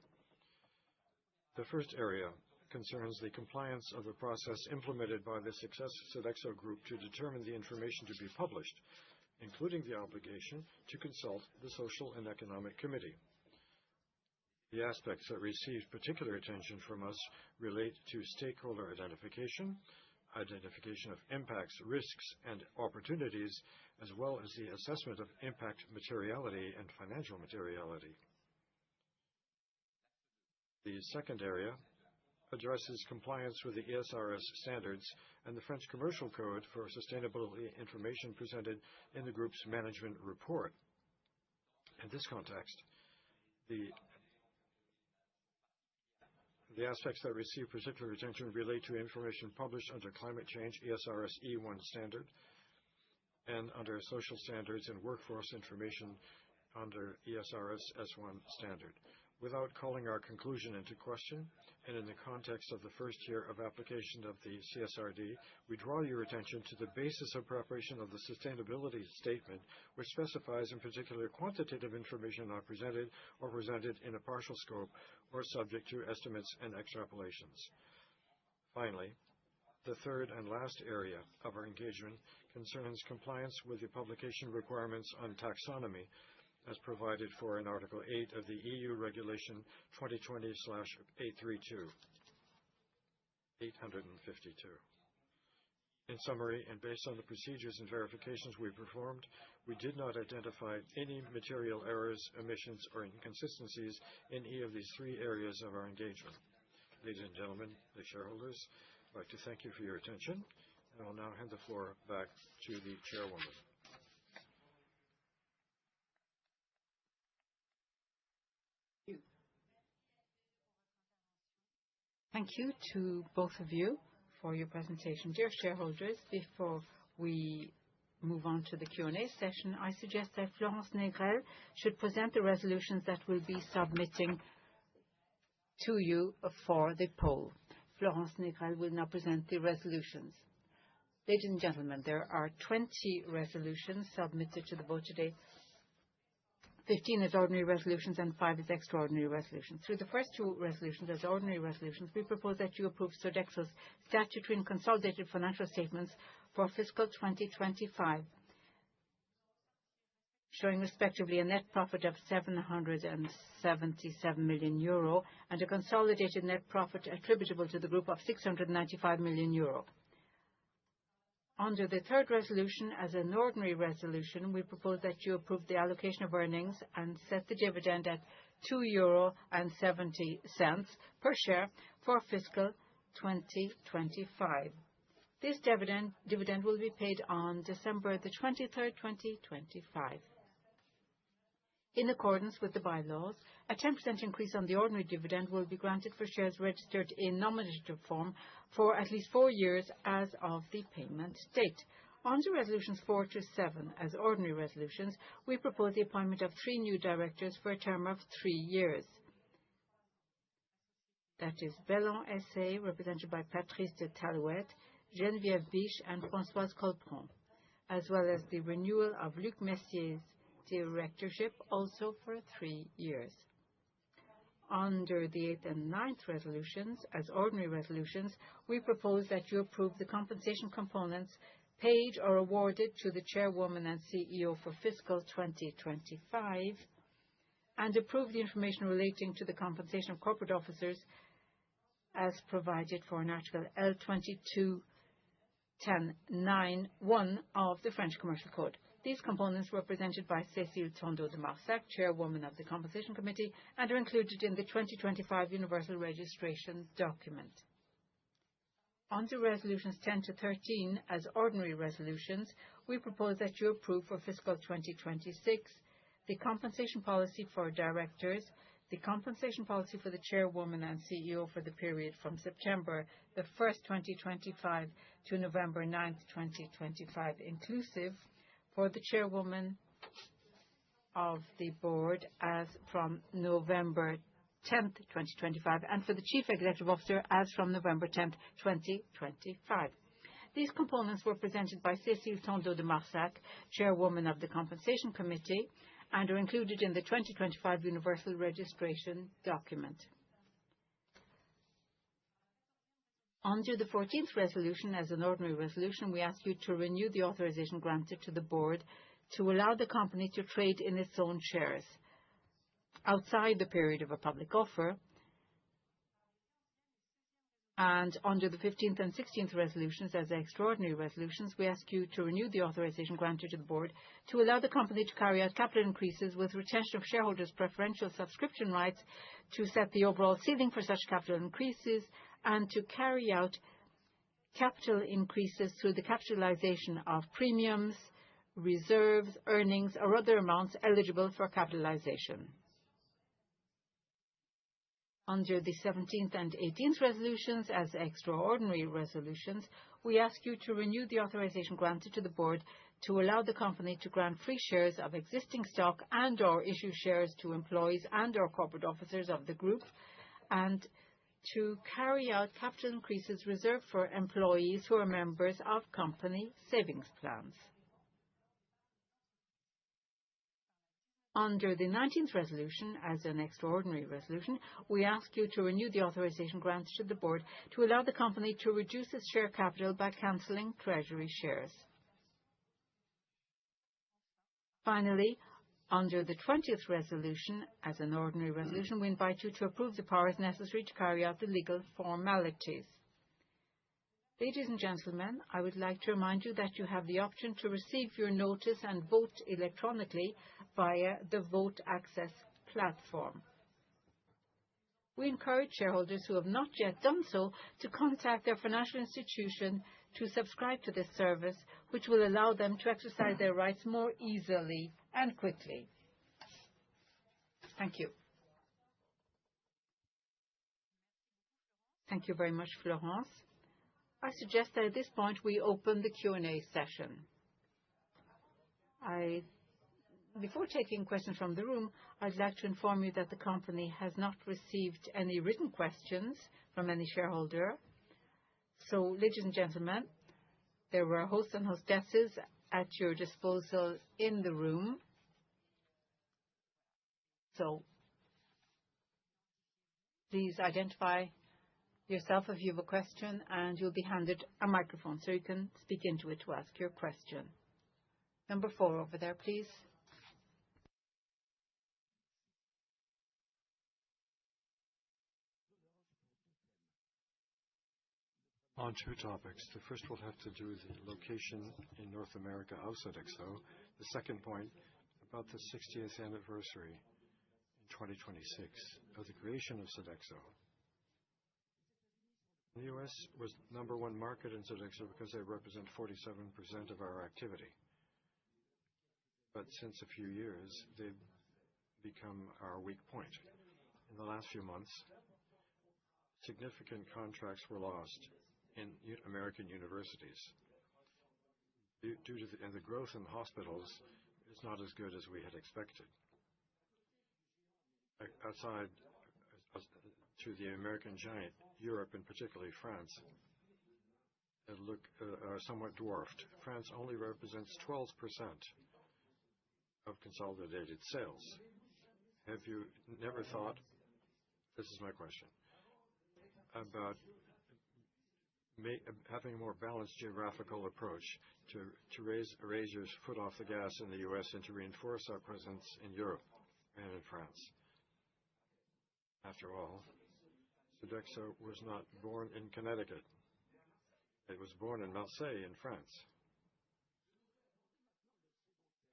The first area concerns the compliance of the process implemented by the Success Sodexo Group to determine the information to be published, including the obligation to consult the Social and Economic Committee. The aspects that received particular attention from us relate to stakeholder identification of impacts, risks, and opportunities, as well as the assessment of impact materiality and financial materiality. The second area addresses compliance with the ESRS standards and the French Commercial Code for sustainability information presented in the group's management report. In this context, the aspects that receive particular attention relate to information published under climate change ESRS E1 standard and under social standards and workforce information under ESRS S1 standard. Without calling our conclusion into question, and in the context of the first year of application of the CSRD, we draw your attention to the basis of preparation of the sustainability statement, which specifies in particular quantitative information not presented or presented in a partial scope or subject to estimates and extrapolations. Finally, the third and last area of our engagement concerns compliance with the publication requirements on taxonomy, as provided for in Article 8 of the EU Regulation 2020/852. In summary, and based on the procedures and verifications we performed, we did not identify any material errors, omissions, or inconsistencies in any of these 3 areas of our engagement. Ladies and gentlemen, the shareholders, I'd like to thank you for your attention, and I'll now hand the floor back to the chairwoman. Thank you to both of you for your presentation. Dear shareholders, before we move on to the Q&A session, I suggest that Florence Négrel should present the resolutions that we'll be submitting to you for the poll. Florence Négrel will now present the resolutions. Ladies and gentlemen, there are 20 resolutions submitted to the vote today. 15 as ordinary resolutions and 5 as extraordinary resolutions. Through the first 2 resolutions as ordinary resolutions, we propose that you approve Sodexo's statutory and consolidated financial statements for fiscal 2025, showing respectively a net profit of 777 million euro and a consolidated net profit attributable to the group of 695 million euro. Under the third resolution, as an ordinary resolution, we propose that you approve the allocation of earnings and set the dividend at €2.70 per share for fiscal 2025. This dividend will be paid on December the 23rd, 2025. In accordance with the bylaws, a 10% increase on the ordinary dividend will be granted for shares registered in nominative form for at least 4 years as of the payment date. Under resolutions 4 to 7, as ordinary resolutions, we propose the appointment of 3 new directors for a term of 3 years. That is Bellon SA, represented by Patrice de Talouette, Geneviève Biche, and Françoise Colpron, as well as the renewal of Luc Messier's directorship, also for 3 years. Under the 8th and 9th resolutions, as ordinary resolutions, we propose that you approve the compensation components paid or awarded to the Chairwoman and CEO for fiscal 2025, and approve the information relating to the compensation of corporate officers as provided for in Article L22-10-9-1 of the French Commercial Code. These components were presented by Cécile Tandeau de Marsac, Chairwoman of the Compensation Committee, and are included in the 2025 Universal Registration document. Under resolutions 10 to 13, as ordinary resolutions, we propose that you approve for fiscal 2026 the compensation policy for directors, the compensation policy for the Chairwoman and CEO for the period from September the 1st, 2025 to November 9th, 2025 inclusive, for the Chairwoman of the Board as from November 10th, 2025, and for the Chief Executive Officer as from November 10th, 2025. These components were presented by Cécile Tandeau de Marsac, Chairwoman of the Compensation Committee, and are included in the 2025 Universal Registration document. Under the 14th resolution, as an ordinary resolution, we ask you to renew the authorization granted to the Board to allow the company to trade in its own shares outside the period of a public offer. And under the 15th and 16th resolutions, as extraordinary resolutions, we ask you to renew the authorization granted to the Board to allow the company to carry out capital increases with retention of shareholders' preferential subscription rights, to set the overall ceiling for such capital increases, and to carry out capital increases through the capitalization of premiums, reserves, earnings, or other amounts eligible for capitalization. Under the 17th and 18th resolutions, as extraordinary resolutions, we ask you to renew the authorization granted to the Board to allow the company to grant free shares of existing stock and/or issue shares to employees and/or corporate officers of the group, and to carry out capital increases reserved for employees who are members of company savings plans. Under the 19th resolution, as an extraordinary resolution, we ask you to renew the authorization granted to the Board to allow the company to reduce its share capital by cancelling treasury shares. Finally, under the 20th resolution, as an ordinary resolution, we invite you to approve the powers necessary to carry out the legal formalities. Ladies and gentlemen, I would like to remind you that you have the option to receive your notice and vote electronically via the Vote Access platform. We encourage shareholders who have not yet done so to contact their financial institution to subscribe to this service, which will allow them to exercise their rights more easily and quickly. Thank you. Thank you very much, Florence. I suggest that at this point we open the Q&A session. Before taking questions from the room, I'd like to inform you that the company has not received any written questions from any shareholder. So, ladies and gentlemen, there were hosts and hostesses at your disposal in the room. So, please identify yourself if you have a question, and you'll be handed a microphone so you can speak into it to ask your question. Number 4 over there, please. On 2 topics. The first will have to do with the location in North America of Sodexo. The second point about the 60th anniversary in 2026 of the creation of Sodexo. The U.S. was number 1 market in Sodexo because they represent 47% of our activity. But since a few years, they've become our weak point. In the last few months, significant contracts were lost in American universities. Due to the growth in hospitals is not as good as we had expected. Outside to the American giant, Europe and particularly France, are somewhat dwarfed. France only represents 12% of consolidated sales. Have you never thought, this is my question, about having a more balanced geographical approach to raise your foot off the gas in the U.S. and to reinforce our presence in Europe and in France? After all, Sodexo was not born in Connecticut. It was born in Marseille in France.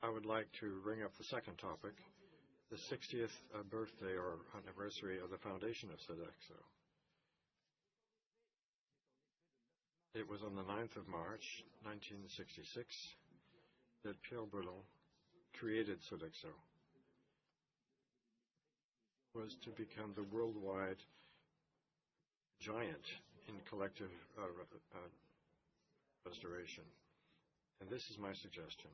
I would like to bring up the second topic, the 60th birthday or anniversary of the foundation of Sodexo. It was on the 9th of March, 1966, that Pierre Boulon created Sodexo. Was to become the worldwide giant in collective restoration. And this is my suggestion.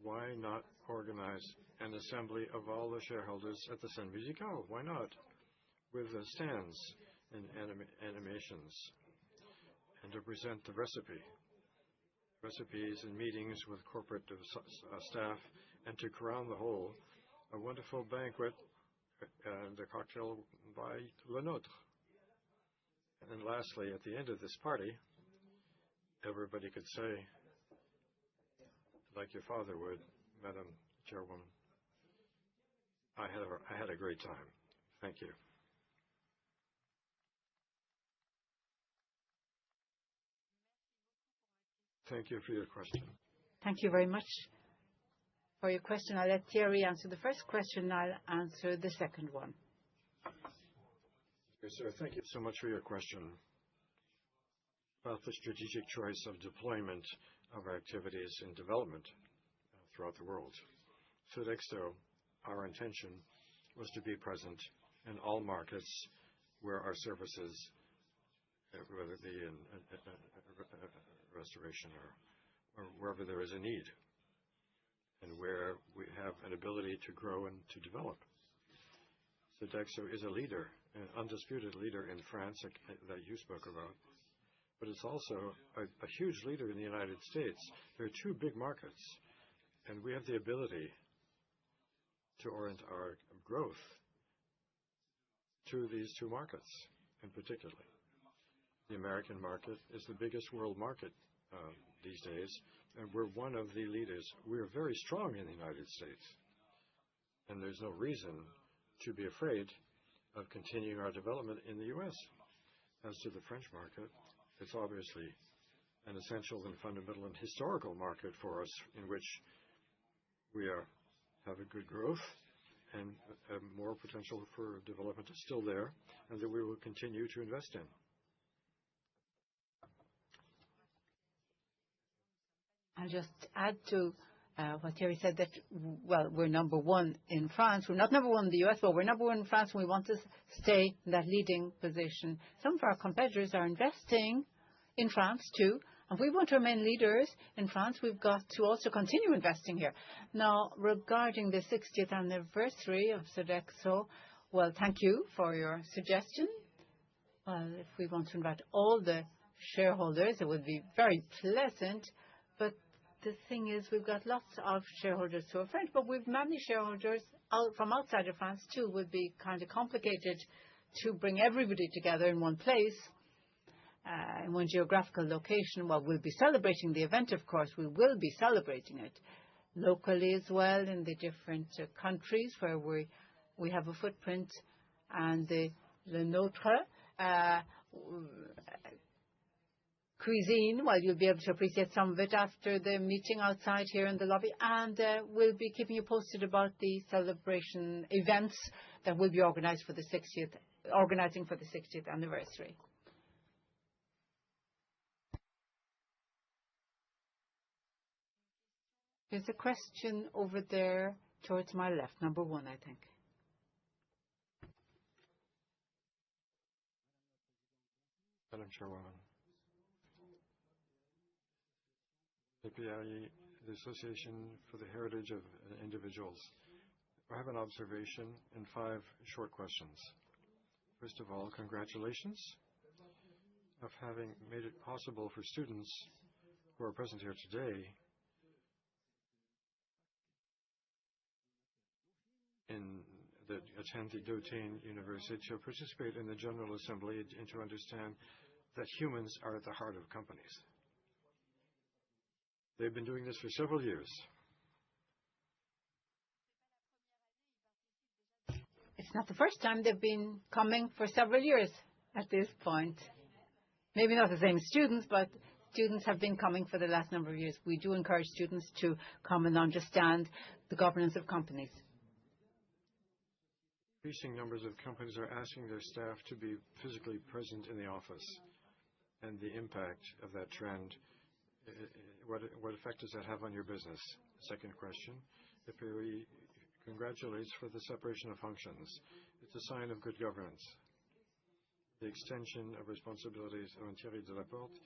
Why not organize an assembly of all the shareholders at the Scène Musicale? Why not? With stands and animations, and to present the recipes and meetings with corporate staff, and to crown the whole, a wonderful banquet and a cocktail by Le Nôtre. And then lastly, at the end of this party, everybody could say, like your father would, Madam Chairwoman, I had a great time. Thank you. Thank you for your question. Thank you very much for your question. I'll let Thierry answer the first question. I'll answer the second one. Yes, sir. Thank you so much for your question about the strategic choice of deployment of our activities in development throughout the world. Sodexo, our intention was to be present in all markets where our services, whether it be in restoration or wherever there is a need, and where we have an ability to grow and to develop. Sodexo is a leader, an undisputed leader in France that you spoke about, but it's also a huge leader in the United States. There are 2 big markets, and we have the ability to orient our growth to these 2 markets, in particular. The American market is the biggest world market these days, and we're one of the leaders. We're very strong in the United States, and there's no reason to be afraid of continuing our development in the U.S. As to the French market, it's obviously an essential and fundamental and historical market for us, in which we have a good growth and more potential for development is still there, and that we will continue to invest in. I'll just add to what Thierry said, that, well, we're number 1 in France. We're not number 1 in the US, but we're number 1 in France, and we want to stay in that leading position. Some of our competitors are investing in France too, and we want to remain leaders in France. We've got to also continue investing here. Now, regarding the 60th anniversary of Sodexo, well, thank you for your suggestion. Well, if we want to invite all the shareholders, it would be very pleasant, but the thing is, we've got lots of shareholders who are French, but we've many shareholders from outside of France too. It would be kind of complicated to bring everybody together in one place. in one geographical location. Well, we'll be celebrating the event, of course. We will be celebrating it locally as well in the different countries where we have a footprint. And the Le Nôtre cuisine, well, you'll be able to appreciate some of it after the meeting outside here in the lobby. And we'll be keeping you posted about the celebration events that will be organizing for the 60th anniversary. There's a question over there towards my left, number 1, I think. Madam Chairwoman, API, the Association for the Heritage of Individuals. I have an observation and 5 short questions. First of all, congratulations of having made it possible for students who are present here today that attend the Dauphine University to participate in the General Assembly and to understand that humans are at the heart of companies. They've been doing this for several years. It's not the first time they've been coming for several years at this point. Maybe not the same students, but students have been coming for the last number of years. We do encourage students to come and understand the governance of companies. Increasing numbers of companies are asking their staff to be physically present in the office, and the impact of that trend, what effect does that have on your business? Second question, EPOI congratulates for the separation of functions. It's a sign of good governance. The extension of responsibilities of Thierry Delaporte,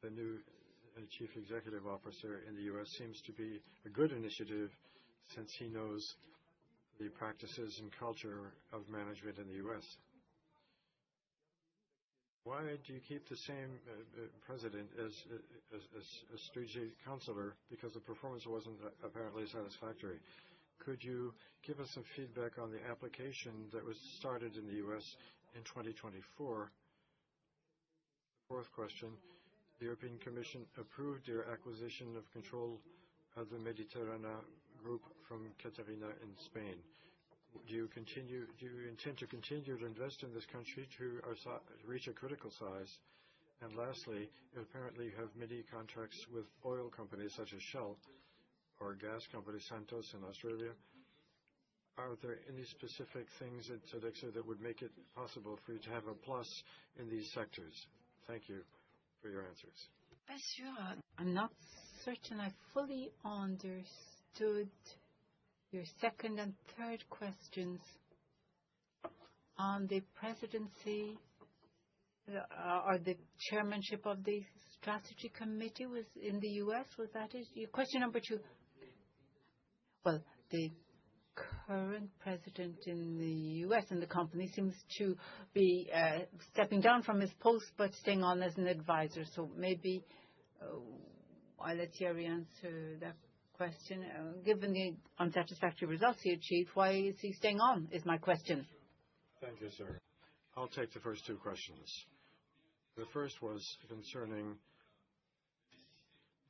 the new Chief Executive Officer in the U.S., seems to be a good initiative since he knows the practices and culture of management in the U.S. Why do you keep the same president as a strategic counselor? Because the performance wasn't apparently satisfactory. Could you give us some feedback on the application that was started in the U.S. in 2024? Fourth question, the European Commission approved your acquisition of control of the Mediterranean group from Catarina in Spain. Do you intend to continue to invest in this country to reach a critical size? And lastly, apparently you have many contracts with oil companies such as Shell or gas company Santos in Australia. Are there any specific things at Sodexo that would make it possible for you to have a plus in these sectors? Thank you for your answers. I'm not certain I fully understood your second and third questions on the presidency or the chairmanship of the strategy committee was in the U.S. Was that it? Your question number 2. Well, the current president in the U.S. and the company seems to be stepping down from his post but staying on as an advisor. So maybe I'll let Thierry answer that question. Given the unsatisfactory results he achieved, why is he staying on, is my question. Thank you, sir. I'll take the first 2 questions. The first was concerning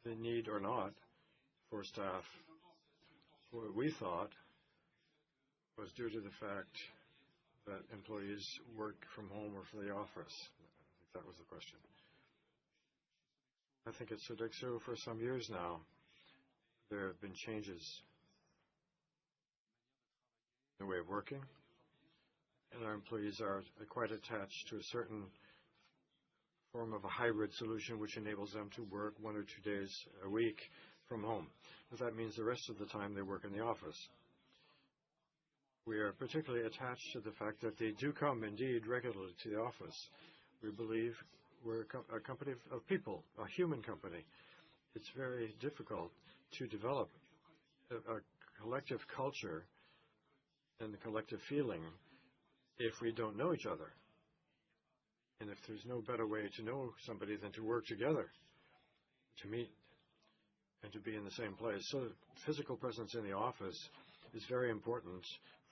the need or not for staff. What we thought was due to the fact that employees work from home or from the office. I think that was the question. I think at Sodexo for some years now, there have been changes in the way of working, and our employees are quite attached to a certain form of a hybrid solution which enables them to work 1 or 2 days a week from home. But that means the rest of the time they work in the office. We are particularly attached to the fact that they do come indeed regularly to the office. We believe we're a company of people, a human company. It's very difficult to develop a collective culture and a collective feeling if we don't know each other. And if there's no better way to know somebody than to work together, to meet and to be in the same place. So physical presence in the office is very important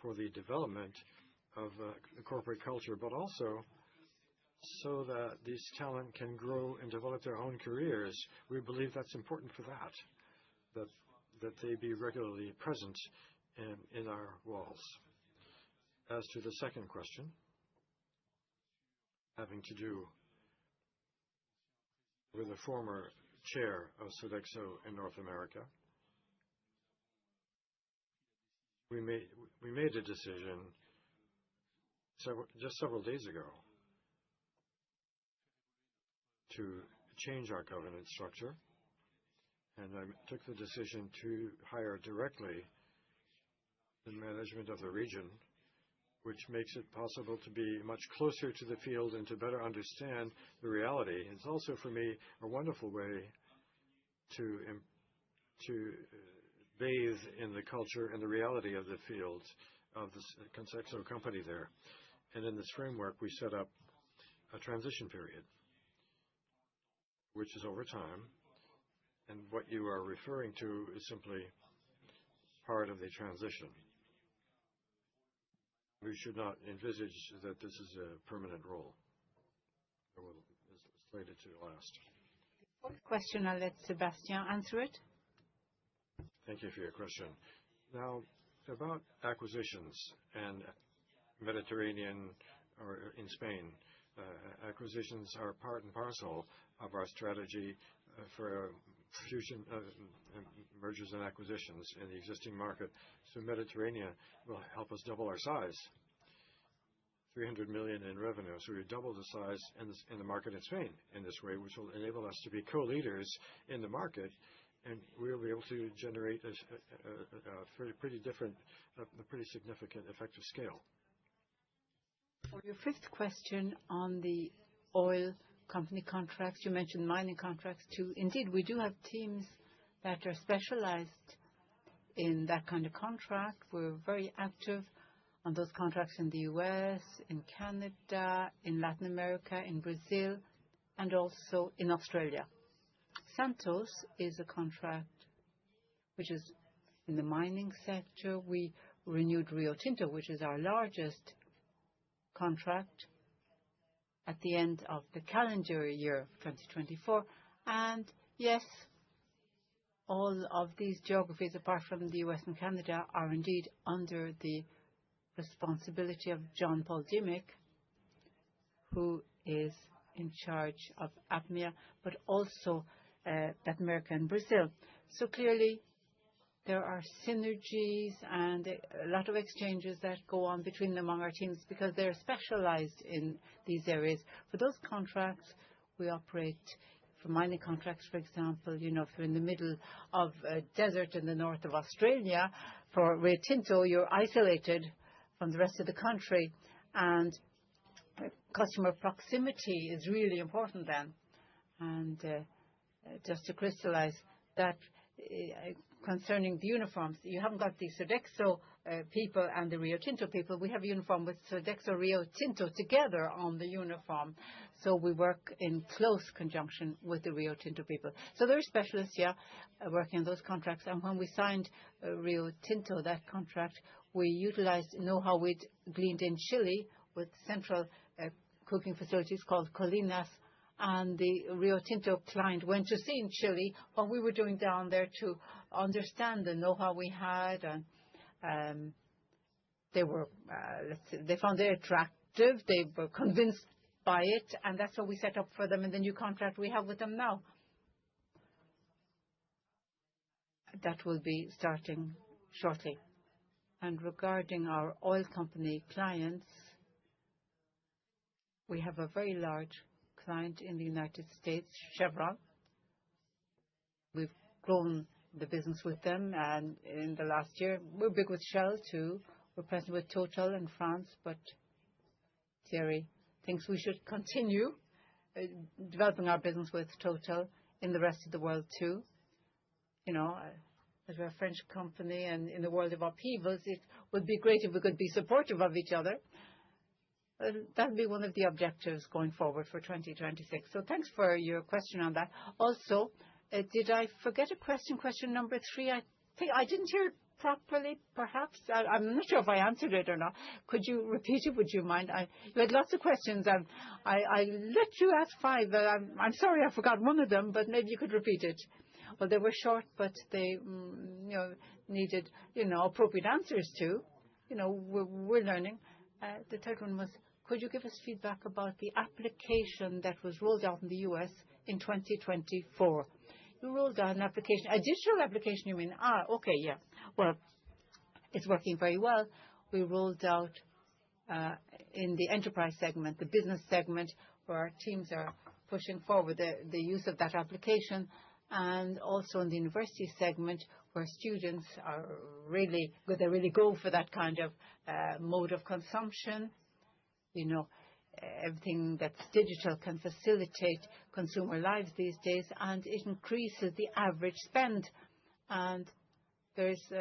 for the development of a corporate culture, but also so that these talent can grow and develop their own careers. We believe that's important for that they be regularly present in our walls. As to the second question, having to do with the former chair of Sodexo in North America, we made a decision just several days ago to change our governance structure, and I took the decision to hire directly the management of the region, which makes it possible to be much closer to the field and to better understand the reality. It's also, for me, a wonderful way to bathe in the culture and the reality of the field of the Sodexo company there. And in this framework, we set up a transition period, which is over time. And what you are referring to is simply part of the transition. We should not envisage that this is a permanent role. It is slated to last. Fourth question, I'll let Sébastien answer it. Thank you for your question. Now, about acquisitions and Mediterranean or in Spain, acquisitions are part and parcel of our strategy for fusion mergers and acquisitions in the existing market. So Mediterranean will help us double our size, 300 million in revenue. So we double the size in the market in Spain in this way, which will enable us to be co-leaders in the market, and we'll be able to generate a pretty significant effective scale. For your fifth question on the oil company contracts, you mentioned mining contracts too. Indeed, we do have teams that are specialized in that kind of contract. We're very active on those contracts in the US, in Canada, in Latin America, in Brazil, and also in Australia. Santos is a contract which is in the mining sector. We renewed Rio Tinto, which is our largest contract, at the end of the calendar year of 2024. And yes, all of these geographies, apart from the US and Canada, are indeed under the responsibility of John Paul Dimick, who is in charge of APMEA, but also Latin America and Brazil. So clearly, there are synergies and a lot of exchanges that go on between them among our teams because they're specialized in these areas. For those contracts, we operate for mining contracts, for example, if you're in the middle of a desert in the north of Australia, for Rio Tinto, you're isolated from the rest of the country, and customer proximity is really important then. And just to crystallize that, concerning the uniforms, you haven't got the Sodexo people and the Rio Tinto people. We have a uniform with Sodexo Rio Tinto together on the uniform. So we work in close conjunction with the Rio Tinto people. So there are specialists, working on those contracts. And when we signed Rio Tinto, that contract, we utilized know-how we'd gleaned in Chile with central cooking facilities called Colinas. And the Rio Tinto client went to see in Chile what we were doing down there to understand the know-how we had. And they found it attractive. They were convinced by it. And that's what we set up for them in the new contract we have with them now. That will be starting shortly. And regarding our oil company clients, we have a very large client in the United States, Chevron. We've grown the business with them, and in the last year, we're big with Shell too. We're present with Total in France, but Thierry thinks we should continue developing our business with Total in the rest of the world too. As we're a French company and in the world of upheavals, it would be great if we could be supportive of each other. That would be one of the objectives going forward for 2026. So thanks for your question on that. Also, did I forget a question? Question number 3. I think I didn't hear properly, perhaps? I'm not sure if I answered it or not. Could you repeat it? Would you mind? You had lots of questions. I let you ask 5. I'm sorry I forgot one of them, but maybe you could repeat it. Well, they were short, but they needed appropriate answers too. We're learning. The third one was, could you give us feedback about the application that was rolled out in the US in 2024? You rolled out an application, a digital application, you mean? Okay, yeah. Well, it's working very well. We rolled out in the enterprise segment, the business segment, where our teams are pushing forward the use of that application, and also in the university segment, where students are really go for that kind of mode of consumption. Everything that's digital can facilitate consumer lives these days, and it increases the average spend. And there's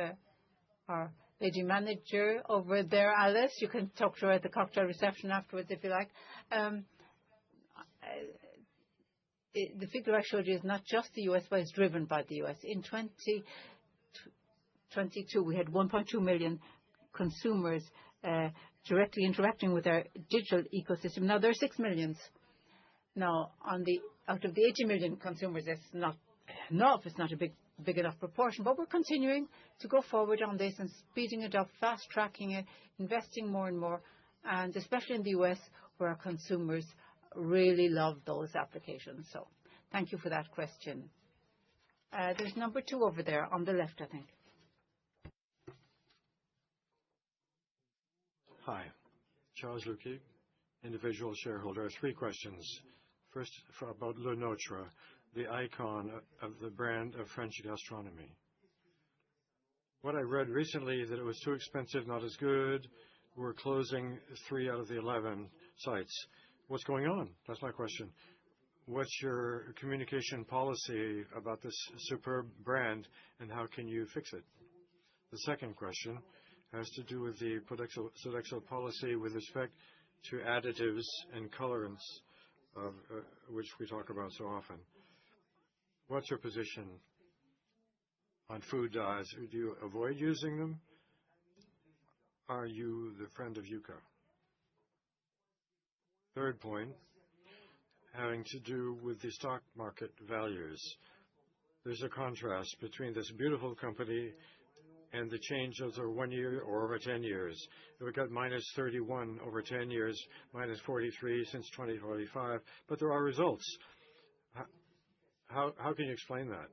our lady manager over there, Alice. You can talk to her at the cocktail reception afterwards if you like. The figure I showed you is not just the US, but it's driven by the US. In 2022, we had 1.2 million consumers directly interacting with our digital ecosystem. Now, there are 6 million. Now, out of the 80 million consumers, that's not enough. It's not a big enough proportion. But we're continuing to go forward on this and speeding it up, fast-tracking it, investing more and more, and especially in the US, where our consumers really love those applications. So thank you for that question. There's number 2 over there on the left, I think. Hi, Charles Luque, individual shareholder. 3 questions. First, about Le Nôtre, the icon of the brand of French gastronomy. What I read recently, that it was too expensive, not as good. We're closing 3 out of the 11 sites. What's going on? That's my question. What's your communication policy about this superb brand, and how can you fix it? The second question has to do with the Sodexo policy with respect to additives and colorants, which we talk about so often. What's your position on food dyes? Do you avoid using them? Are you the friend of Yucca? Third point, having to do with the stock market values. There's a contrast between this beautiful company and the change over 1 year or over 10 years. We got -31 over 10 years, -43 since 2045, but there are results. How can you explain that?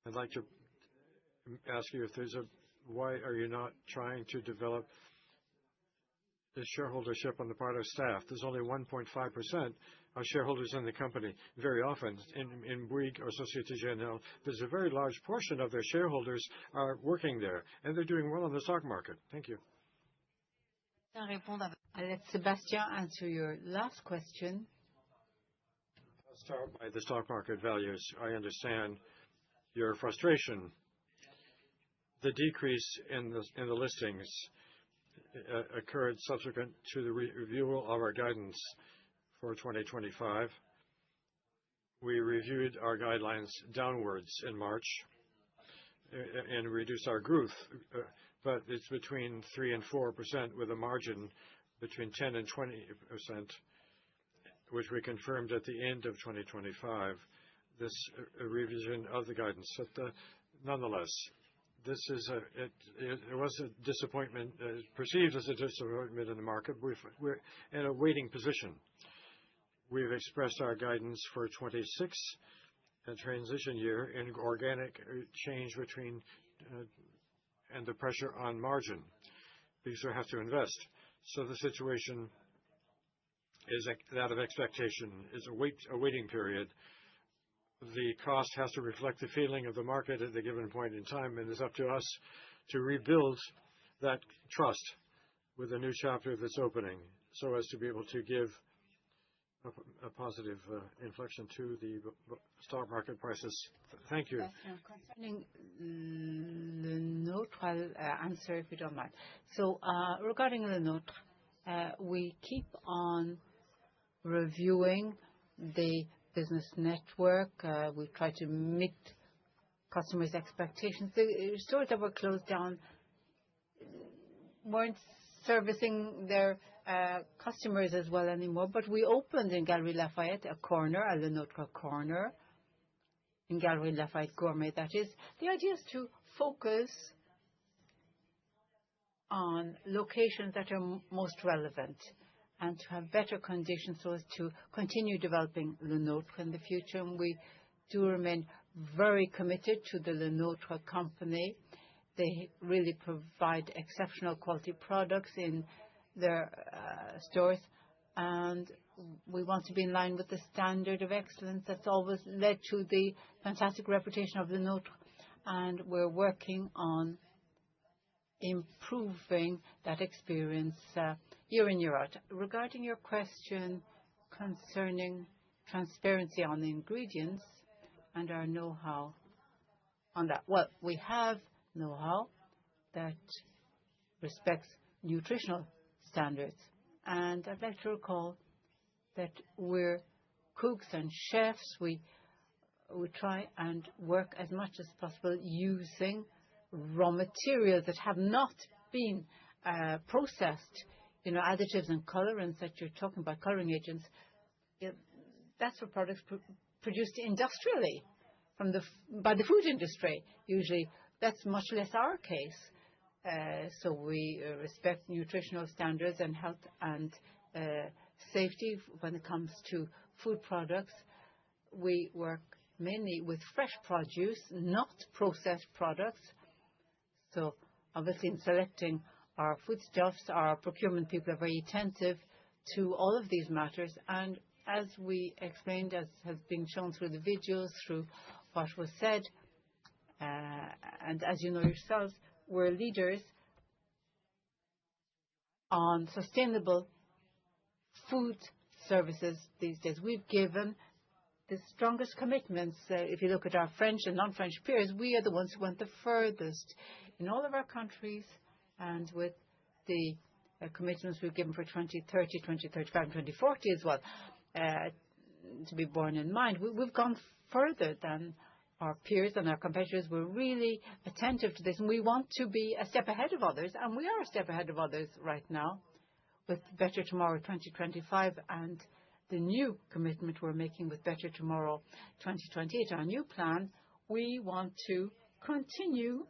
I'd like to ask you why are you not trying to develop the shareholdership on the part of staff? There's only 1.5% of shareholders in the company. Very often, in Bouygues or Société Générale, there's a very large portion of their shareholders are working there, and they're doing well on the stock market. Thank you. I'll let Sébastien answer your last question. I'll start by the stock market values. I understand your frustration. The decrease in the listings occurred subsequent to the review of our guidance for 2025. We reviewed our guidelines downwards in March and reduced our growth, but it's between 3% and 4% with a margin between 10% and 20%, which we confirmed at the end of 2025, this revision of the guidance. But nonetheless, it was a disappointment, perceived as a disappointment in the market. We're in a waiting position. We've expressed our guidance for 26, a transition year, in organic change between and the pressure on margin, because we have to invest. So the situation is that of expectation, is a waiting period. The cost has to reflect the feeling of the market at the given point in time, and it's up to us to rebuild that trust with a new chapter that's opening, so as to be able to give a positive inflection to the stock market prices. Thank you. Concerning Le Nôtre, I'll answer if you don't mind. So regarding Le Nôtre, we keep on reviewing the business network. We try to meet customers' expectations. The stores that were closed down weren't servicing their customers as well anymore, but we opened in Galerie Lafayette a corner, a Le Nôtre corner, in Galerie Lafayette Gourmet, that is. The idea is to focus on locations that are most relevant and to have better conditions so as to continue developing Le Nôtre in the future. And we do remain very committed to the Le Nôtre company. They really provide exceptional quality products in their stores, and we want to be in line with the standard of excellence that's always led to the fantastic reputation of Le Nôtre, and we're working on improving that experience year in, year out. Regarding your question concerning transparency on the ingredients and our know-how on that, well, we have know-how that respects nutritional standards. And I'd like to recall that we're cooks and chefs. We try and work as much as possible using raw materials that have not been processed. Additives and colorants that you're talking about, coloring agents, that's for products produced industrially by the food industry. Usually that's much less our case. So we respect nutritional standards and health and safety when it comes to food products. We work mainly with fresh produce, not processed products. So obviously in selecting our foodstuffs, our procurement people are very attentive to all of these matters. And as we explained, as has been shown through the videos, through what was said, and as you know yourselves, we're leaders on sustainable food services these days. We've given the strongest commitments. If you look at our French and non-French peers, we are the ones who went the furthest in all of our countries, and with the commitments we've given for 2030, 2035, and 2040 as well, to be borne in mind. We've gone further than our peers and our competitors. We're really attentive to this, and we want to be a step ahead of others, and we are a step ahead of others right now with Better Tomorrow 2025 and the new commitment we're making with Better Tomorrow 2028, our new plan. We want to continue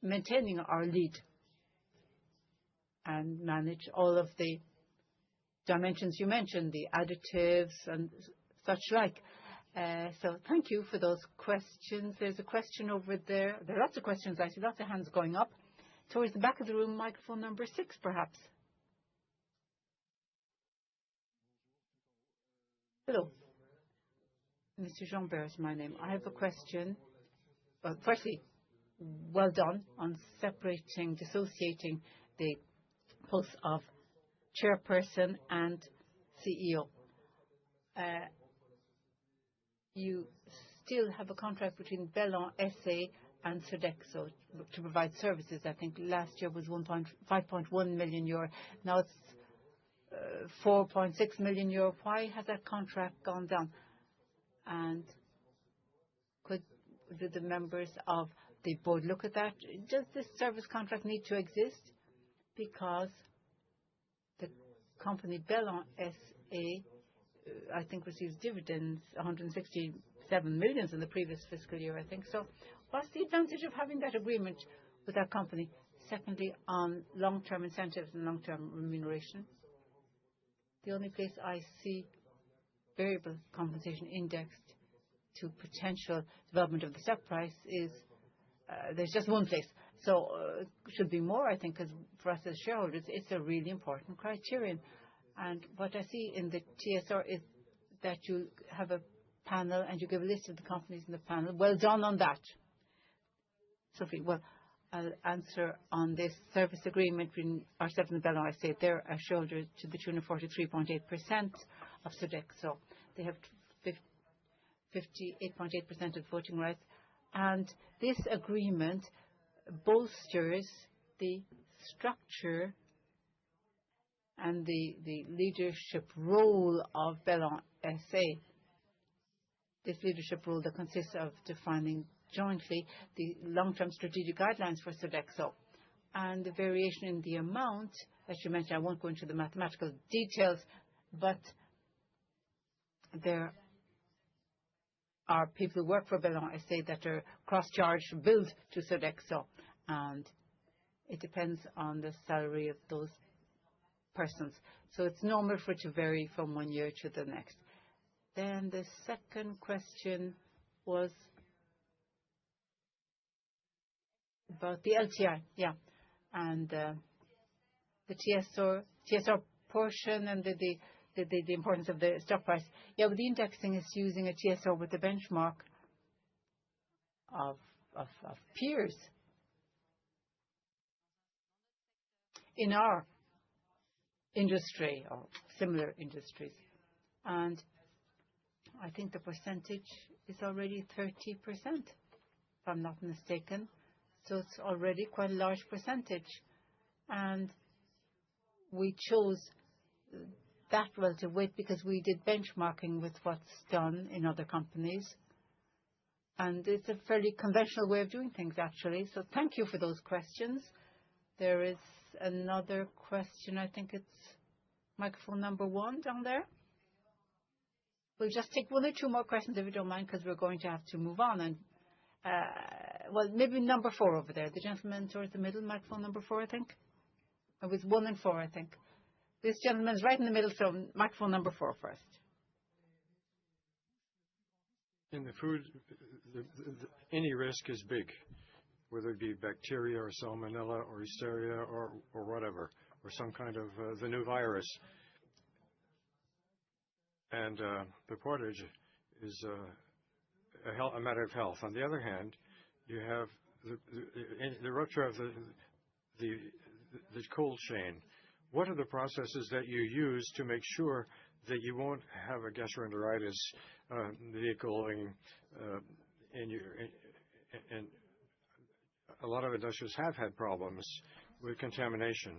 maintaining our lead and manage all of the dimensions you mentioned, the additives and such like. So thank you for those questions. There's a question over there. There are lots of questions. I see lots of hands going up. Towards the back of the room, microphone number 6, perhaps. Hello. Mr. Jean-Bert is my name. I have a question. Well, firstly, well done on dissociating the posts of chairperson and CEO. You still have a contract between Bellon SA and Sodexo to provide services. I think last year was 5.1 million euro. Now it's 4.6 million euro. Why has that contract gone down? And could the members of the board look at that? Does this service contract need to exist? Because the company Bellon SA, I think, receives dividends, 167 million in the previous fiscal year, I think. So what's the advantage of having that agreement with that company? Secondly, on long-term incentives and long-term remuneration, the only place I see variable compensation indexed to potential development of the stock price is there's just one place. So it should be more, I think, because for us as shareholders, it's a really important criterion. And what I see in the TSR is that you have a panel and you give a list of the companies in the panel. Well done on that. Sophie, well, I'll answer on this service agreement between ourselves and Bellon. I say they're a shareholder to the tune of 43.8% of Sodexo. They have 58.8% of voting rights. And this agreement bolsters the structure and the leadership role of Bellon SA. this leadership role that consists of defining jointly the long-term strategic guidelines for Sodexo. And the variation in the amount, as you mentioned, I won't go into the mathematical details, but there are people who work for Bellon, I say, that are cross-charged billed to Sodexo, and it depends on the salary of those persons. So it's normal for it to vary from one year to the next. Then the second question was about the LTI, yeah, and the TSR portion and the importance of the stock price. Yeah, but the indexing is using a TSR with the benchmark of peers in our industry or similar industries. And I think the percentage is already 30%, if I'm not mistaken. So it's already quite a large percentage. And we chose that relative weight because we did benchmarking with what's done in other companies. And it's a fairly conventional way of doing things, actually. So thank you for those questions. There is another question. I think it's microphone number 1 down there. We'll just take 1 or 2 more questions if you don't mind, because we're going to have to move on. And well, maybe number 4 over there. The gentleman towards the middle, microphone number 4, I think. It was 1 and 4, I think. This gentleman's right in the middle, so microphone number 4 first. In the food, any risk is big, whether it be bacteria or salmonella or hysteria or whatever, or some kind of the new virus. And the portage is a matter of health. On the other hand, you have the rupture of the cold chain. What are the processes that you use to make sure that you won't have a gastroenteritis vehicling and a lot of industries have had problems with contamination.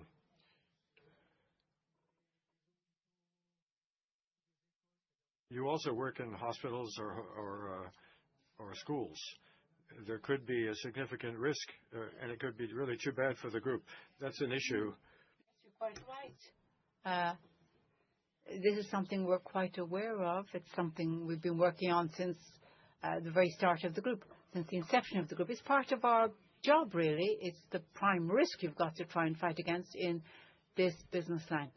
You also work in hospitals or schools. There could be a significant risk, and it could be really too bad for the group. That's an issue. You're quite right. This is something we're quite aware of. It's something we've been working on since the very start of the group, since the inception of the group. It's part of our job, really. It's the prime risk you've got to try and fight against in this business line.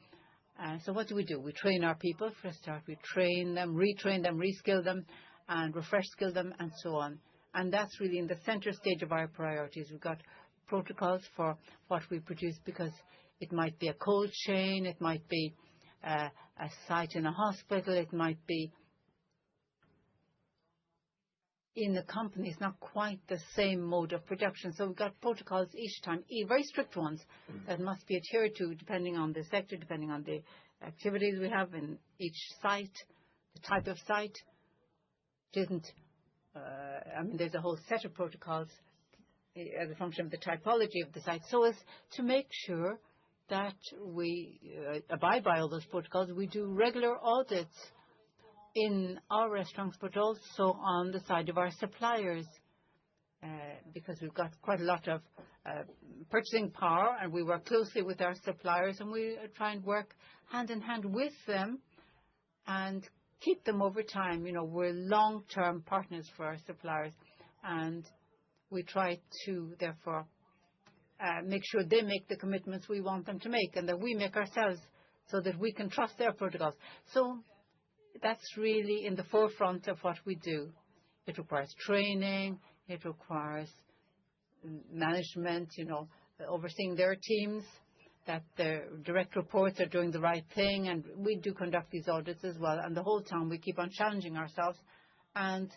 So what do? We train our people for a start. We train them, retrain them, reskill them, and refresh skill them, and so on. And that's really in the center stage of our priorities. We've got protocols for what we produce because it might be a cold chain, it might be a site in a hospital, it might be in the company. It's not quite the same mode of production. So we've got protocols each time, very strict ones that must be adhered to depending on the sector, depending on the activities we have in each site, the type of site. It isn't, there's a whole set of protocols as a function of the typology of the site. So as to make sure that we abide by all those protocols, we do regular audits in our restaurants, but also on the side of our suppliers, because we've got quite a lot of purchasing power, and we work closely with our suppliers, and we try and work hand in hand with them and keep them over time. We're long-term partners for our suppliers, and we try to, therefore, make sure they make the commitments we want them to make and that we make ourselves so that we can trust their protocols. So that's really in the forefront of what we do. It requires training, it requires management, overseeing their teams, that their direct reports are doing the right thing, and we do conduct these audits as well. And the whole time we keep on challenging ourselves. And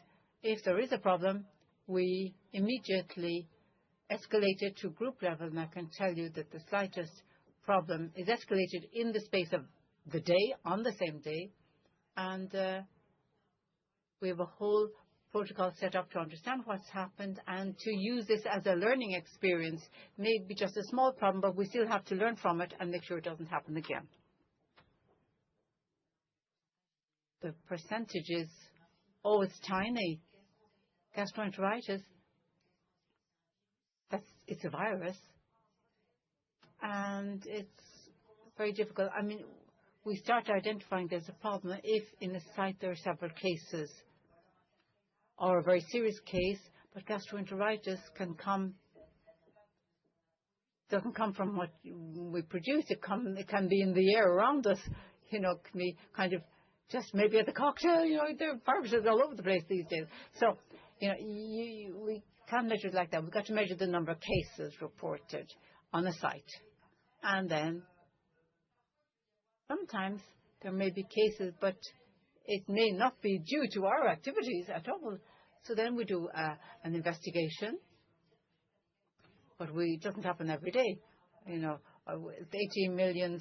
if there is a problem, we immediately escalate it to group level, and I can tell you that the slightest problem is escalated in the space of the day, on the same day. And we have a whole protocol set up to understand what's happened and to use this as a learning experience. Maybe just a small problem, but we still have to learn from it and make sure it doesn't happen again. The percentages Oh, it's tiny. Gastroenteritis, it's a virus, and it's very difficult. I mean, we start identifying there's a problem if in a site there are several cases or a very serious case, but gastroenteritis doesn't come from what we produce. It can be in the air around us. It can be kind of just maybe at the cocktail. There are viruses all over the place these days. So, we can't measure it like that. We've got to measure the number of cases reported on a site. And then sometimes there may be cases, but it may not be due to our activities at all. So then we do an investigation, but it doesn't happen every day. 18 million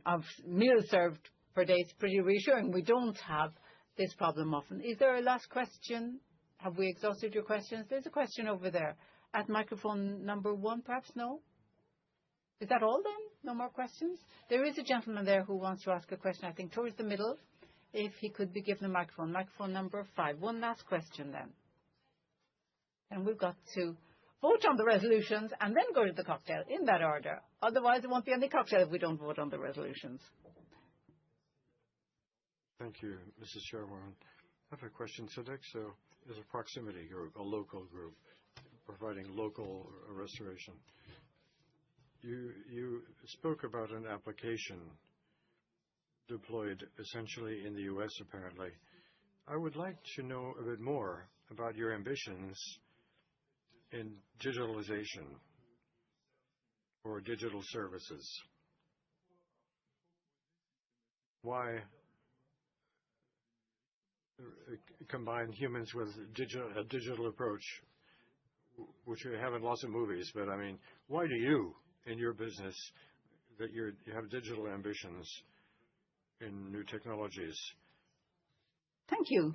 of meals served per day is pretty reassuring. We don't have this problem often. Is there a last question? Have we exhausted your questions? There's a question over there at microphone number 1, perhaps. No? Is that all then? No more questions? There is a gentleman there who wants to ask a question, I think, towards the middle. If he could be given a microphone. Microphone number 5. One last question then. And we've got to vote on the resolutions and then go to the cocktail in that order. Otherwise, there won't be any cocktail if we don't vote on the resolutions. Thank you, Mrs. Chairwoman. I have a question. Sodexo is a proximity group, a local group, providing local restoration. You spoke about an application deployed essentially in the U.S., apparently. I would like to know a bit more about your ambitions in digitalization or digital services. Why combine humans with a digital approach, which we have in lots of movies, but I mean, why do you, in your business, that you have digital ambitions in new technologies? Thank you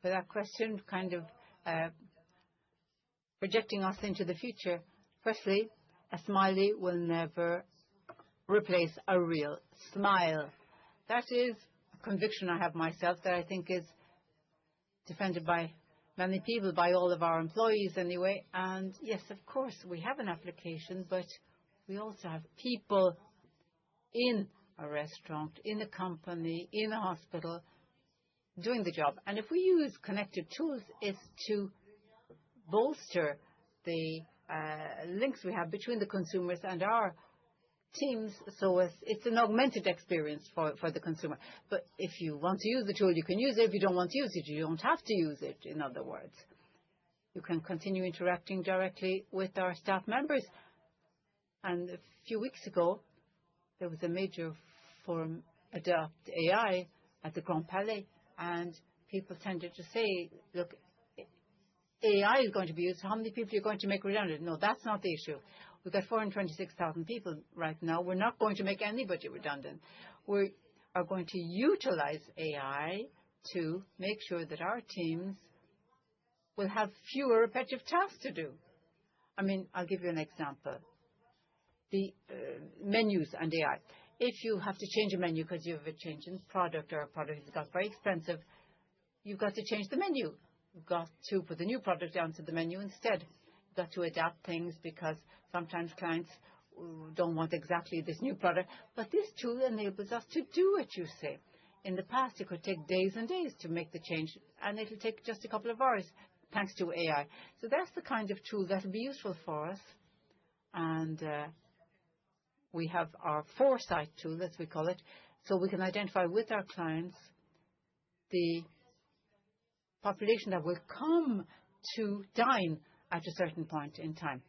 for that question, kind of projecting us into the future. Firstly, a smiley will never replace a real smile. That is a conviction I have myself that I think is defended by many people, by all of our employees anyway. And yes, of course, we have an application, but we also have people in a restaurant, in a company, in a hospital, doing the job. And if we use connected tools, it's to bolster the links we have between the consumers and our teams, so it's an augmented experience for the consumer. But if you want to use the tool, you can use it. If you don't want to use it, you don't have to use it, in other words. You can continue interacting directly with our staff members. And a few weeks ago, there was a major forum, Adopt AI, at the Grand Palais, and people tended to say, look, AI is going to be used. How many people are you going to make redundant? No, that's not the issue. We've got 426,000 people right now. We're not going to make anybody redundant. We are going to utilize AI to make sure that our teams will have fewer repetitive tasks to do. I mean, I'll give you an example. The menus and AI. If you have to change a menu because you have a change in product or a product has got very expensive, you've got to change the menu. You've got to put the new product onto the menu instead. You've got to adapt things because sometimes clients don't want exactly this new product. But this tool enables us to do it, you see. In the past, it could take days and days to make the change, and it'll take just a couple of hours thanks to AI. So that's the kind of tool that will be useful for us. And we have our foresight tool, as we call it, so we can identify with our clients the population that will come to dine at a certain point in time.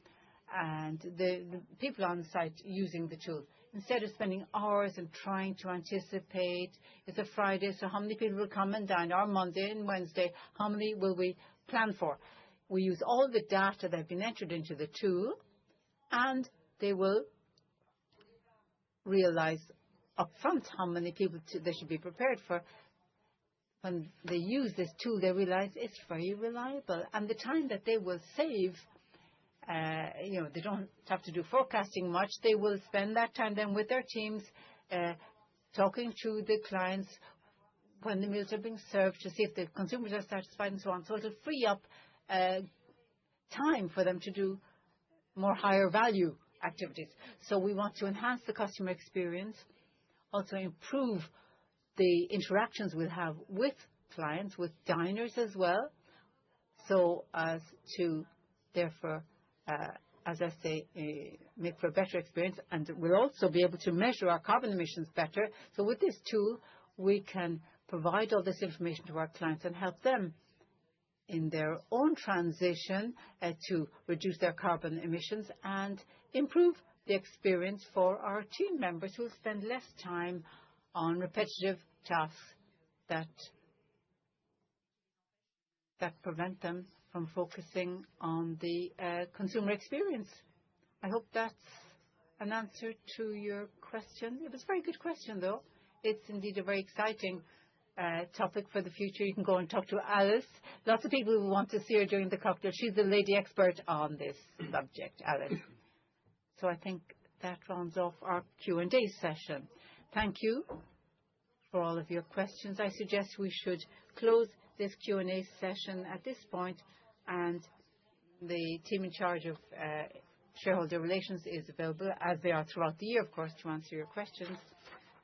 And the people on site using the tool, instead of spending hours and trying to anticipate, it's a Friday, so how many people will come and dine, or Monday and Wednesday, how many will we plan for? We use all the data that have been entered into the tool, and they will realize upfront how many people they should be prepared for. When they use this tool, they realize it's very reliable. And the time that they will save, they don't have to do forecasting much. They will spend that time then with their teams, talking to the clients, when the meals are being served to see if the consumers are satisfied and so on. So it'll free up time for them to do more higher value activities. So we want to enhance the customer experience, also improve the interactions we'll have with clients, with diners as well, so as to therefore, as I say, make for a better experience. And we'll also be able to measure our carbon emissions better. So with this tool, we can provide all this information to our clients and help them in their own transition to reduce their carbon emissions and improve the experience for our team members who will spend less time on repetitive tasks that prevent them from focusing on the consumer experience. I hope that's an answer to your question. It was a very good question, though. It's indeed a very exciting topic for the future. You can go and talk to Alice. Lots of people who want to see her during the cocktail. She's the lady expert on this subject, Alice. So I think that rounds off our Q&A session. Thank you for all of your questions. I suggest we should close this Q&A session at this point, and the team in charge of shareholder relations is available, as they are throughout the year, of course, to answer your questions.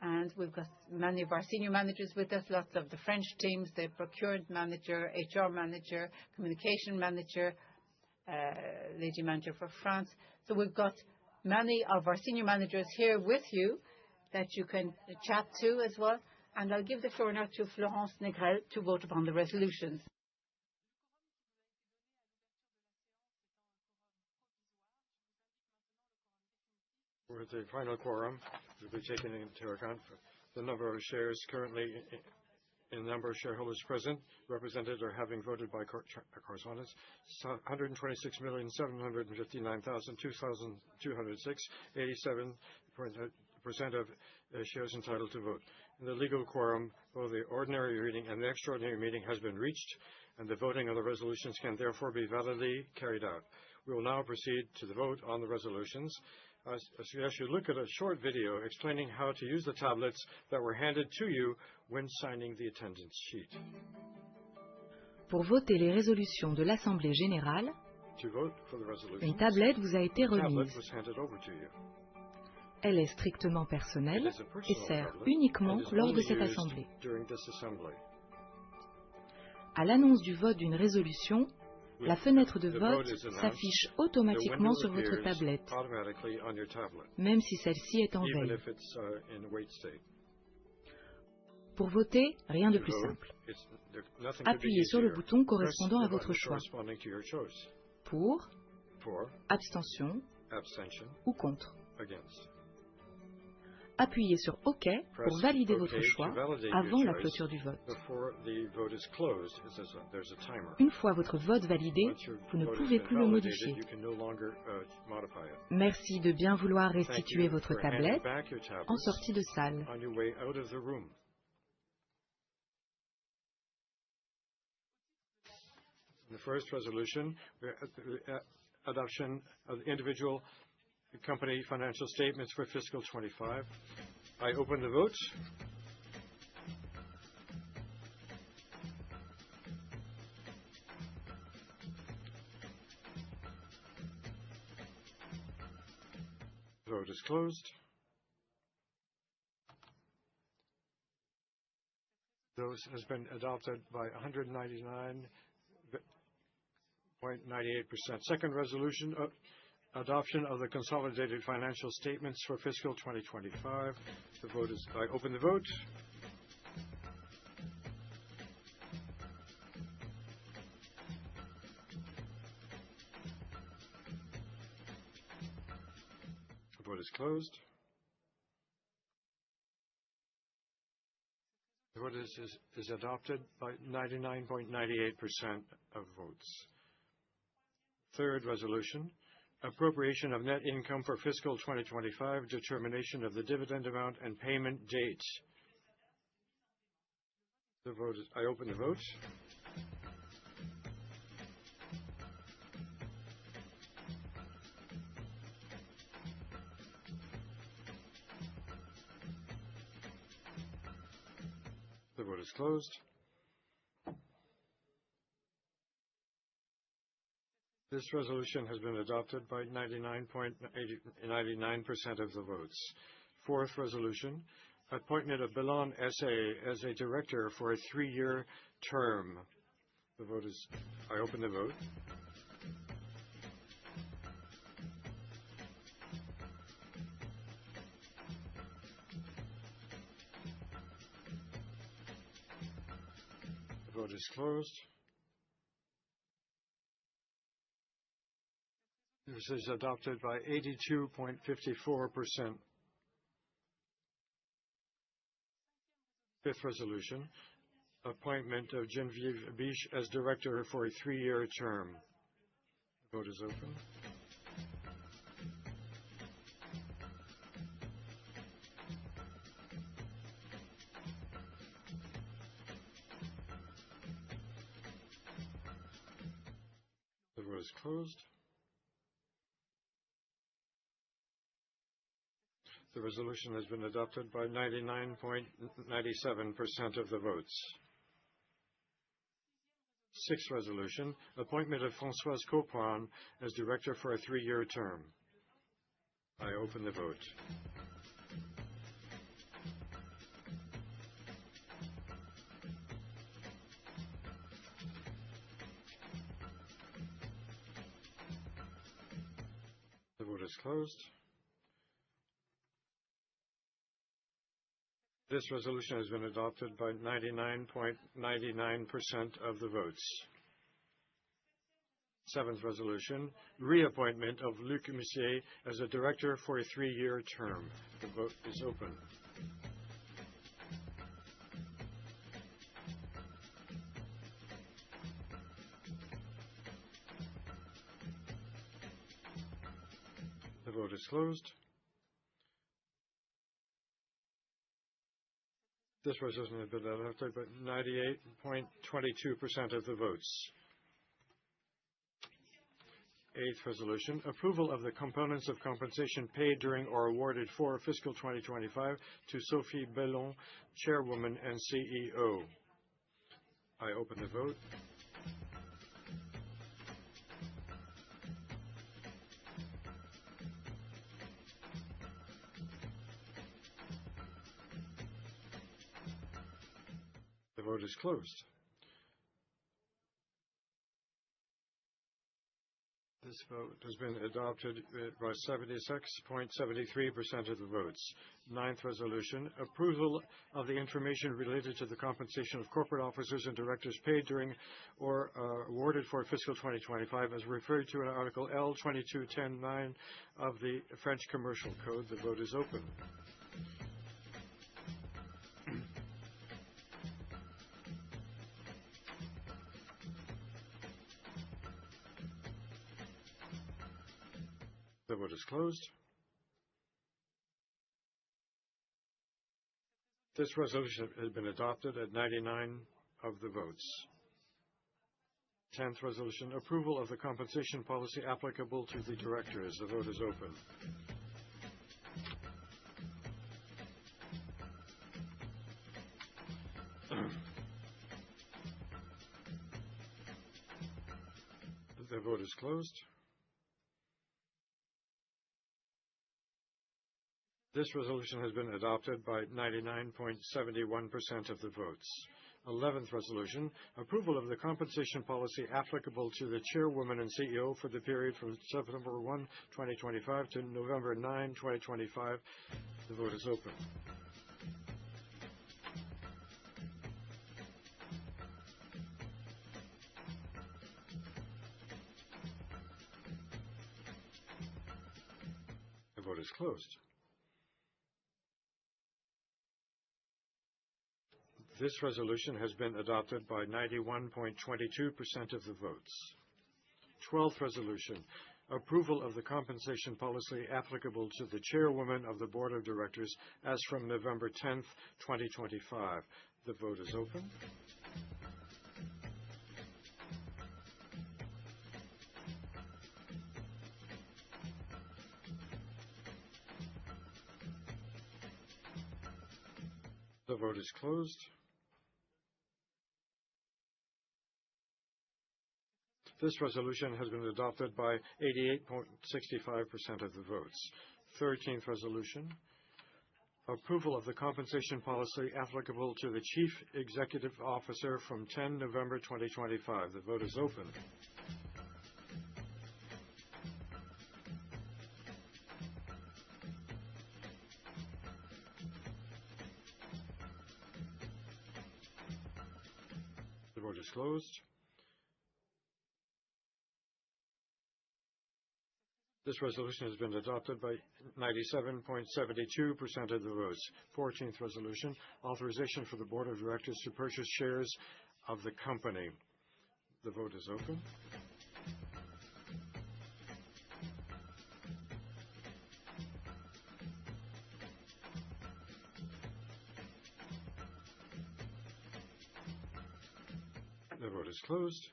And we've got many of our senior managers with us, lots of the French teams, the procurement manager, HR manager, communication manager, lady manager for France. So we've got many of our senior managers here with you that you can chat to as well. And I'll give the floor now to Florence Negrel to vote upon the resolutions. With the final quorum, will be taken into account the number of shares currently in the number of shareholders present, represented, or having voted by correspondence. 126,759,206, 87% of shares entitled to vote. And the legal quorum for the ordinary meeting and the extraordinary meeting has been reached, and the voting of the resolutions can therefore be validly carried out. We will now proceed to the vote on the resolutions. I suggest you look at a short video explaining how to use the tablets that were handed to you when signing the attendance sheet. Pour voter les résolutions de l'Assemblée générale, une tablette vous a été remise. Elle est strictement personnelle et sert uniquement lors de cette assemblée. À l'annonce du vote d'une résolution, la fenêtre de vote s'affiche automatiquement sur votre tablette, même si celle-ci est en veille. Pour voter, rien de plus simple. Appuyez sur le bouton correspondant à votre choix. Pour, abstention ou contre. Appuyez sur OK pour valider votre choix avant la clôture du vote. Une fois votre vote validé, vous ne pouvez plus le modifier. Merci de bien vouloir restituer votre tablette en sortie de salle. The first resolution, adoption of individual company financial statements for fiscal 25. I open the vote. Vote is closed. Those has been adopted by 199.98%. Second resolution, adoption of the consolidated financial statements for fiscal 2025. The vote is, I open the vote. The vote is closed. The vote is adopted by 99.98% of votes. Third resolution, appropriation of net income for fiscal 2025, determination of the dividend amount and payment date. The vote is, I open the vote. The The vote is closed. This resolution has been adopted by 99.99% of the votes. Fourth resolution, appointment of Bellon S.A. as a director for a 3-year term. I open the vote. The vote is closed. This is adopted by 82.54%. Fifth resolution, appointment of Geneviève Biche as director for a 3-year term. The vote is open. The vote is closed. The resolution has been adopted by 99.97% of the votes. Sixth resolution, appointment of Françoise Copron as director for a 3-year term. I open the vote. The vote is closed. This resolution has been adopted by 99.99% of the votes. Seventh resolution, reappointment of Luc Messier as a director for a 3-year term. The vote is open. The vote is closed. This resolution has been adopted by 98.22% of the votes. Eighth resolution, approval of the components of compensation paid during or awarded for fiscal 2025 to Sophie Bellon, Chairwoman and CEO. I open the vote. The vote is closed. This vote has been adopted by 76.73% of the votes. Ninth resolution, approval of the information related to the compensation of corporate officers and directors paid during or awarded for fiscal 2025 as referred to in Article L2210(9) of the French Commercial Code. The vote is open. The vote is closed. This resolution has been adopted at 99 of the votes. 10th resolution, approval of the compensation policy applicable to the directors. The vote is open. The vote is closed. This resolution has been adopted by 99.71% of the votes. 11th resolution, approval of the compensation policy applicable to the Chairwoman and CEO for the period from September 1, 2025 to November 9, 2025. The vote is open. The vote is closed. This resolution has been adopted by 91.22% of the votes. 12th resolution, approval of the compensation policy applicable to the Chairwoman of the Board of Directors as from November 10th, 2025. The vote is open. The vote is closed. This resolution has been adopted by 88.65% of the votes. 13th resolution, approval of the compensation policy applicable to the Chief Executive Officer from 10 November 2025. The vote is open. The vote is closed. This resolution has been adopted by 97.72% of the votes. 14th resolution, authorization for the Board of Directors to purchase shares of the company. The vote is open. The vote is closed.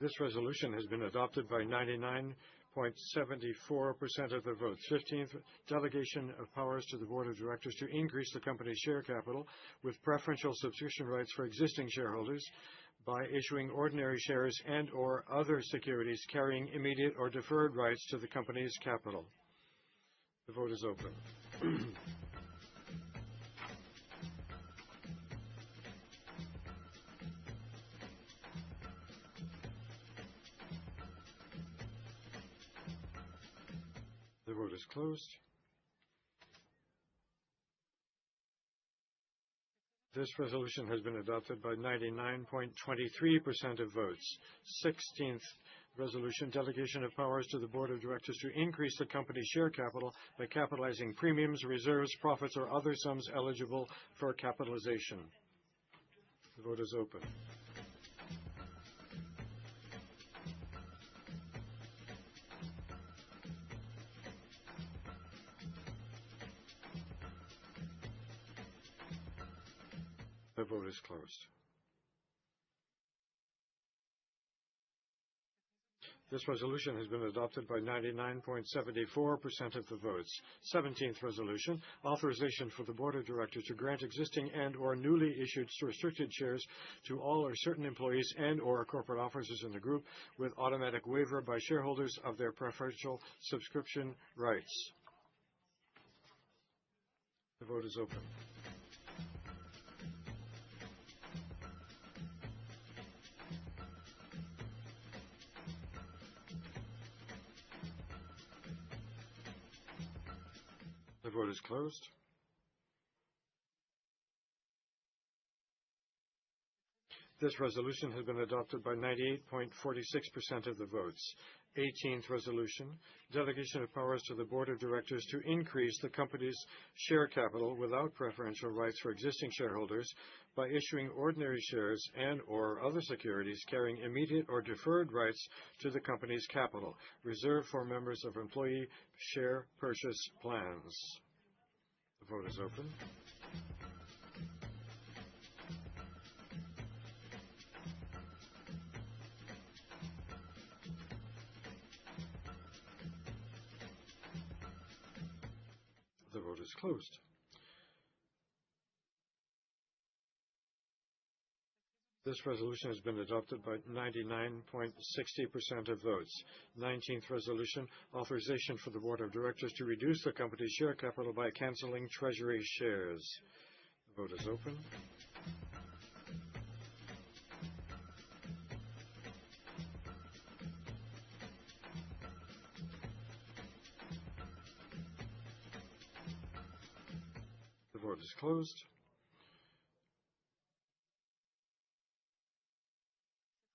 This resolution has been adopted by 99.74% of the votes. 15th, delegation of powers to the Board of Directors to increase the company's share capital with preferential subscription rights for existing shareholders by issuing ordinary shares and/or other securities carrying immediate or deferred rights to the company's capital. The vote is open. The vote is closed. This resolution has been adopted by 99.23% of votes. 16th resolution, delegation of powers to the Board of Directors to increase the company's share capital by capitalizing premiums, reserves, profits, or other sums eligible for capitalization. The vote is open. The vote is closed. This resolution has been adopted by 99.74% of the votes. 17th resolution, authorization for the Board of Directors to grant existing and/or newly issued restricted shares to all or certain employees and/or corporate officers in the group with automatic waiver by shareholders of their preferential subscription rights. The vote is open. The vote is closed. This resolution has been adopted by 98.46% of the votes. 18th resolution, delegation of powers to the Board of Directors to increase the company's share capital without preferential rights for existing shareholders by issuing ordinary shares and/or other securities carrying immediate or deferred rights to the company's capital, reserved for members of employee share purchase plans. The vote is open. The vote is closed. This resolution has been adopted by 99.60% of votes. 19th resolution, authorization for the Board of Directors to reduce the company's share capital by canceling treasury shares. The vote is open. The vote is closed.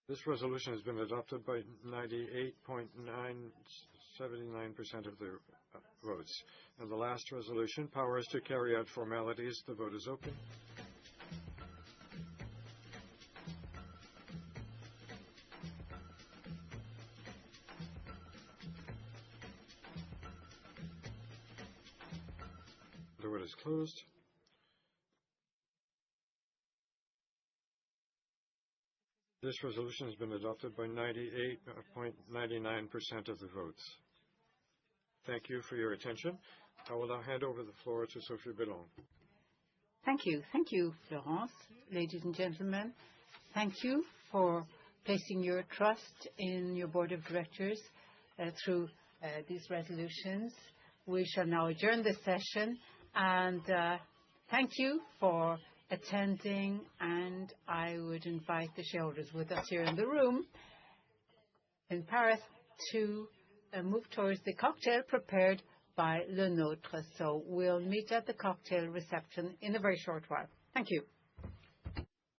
This resolution has been adopted by 98.979% of the votes. And the last resolution, powers to carry out formalities. The vote is open. The vote is closed. This resolution has been adopted by 98.99% of the votes. Thank you for your attention. I will now hand over the floor to Sophie Bellon. Thank you. Thank you, Florence. Ladies and gentlemen, thank you for placing your trust in your board of directors through these resolutions. We shall now adjourn this session, and thank you for attending, and I would invite the shareholders with us here in the room in Paris to move towards the cocktail prepared by Le Nôtre. So we'll meet at the cocktail reception in a very short while. Thank you.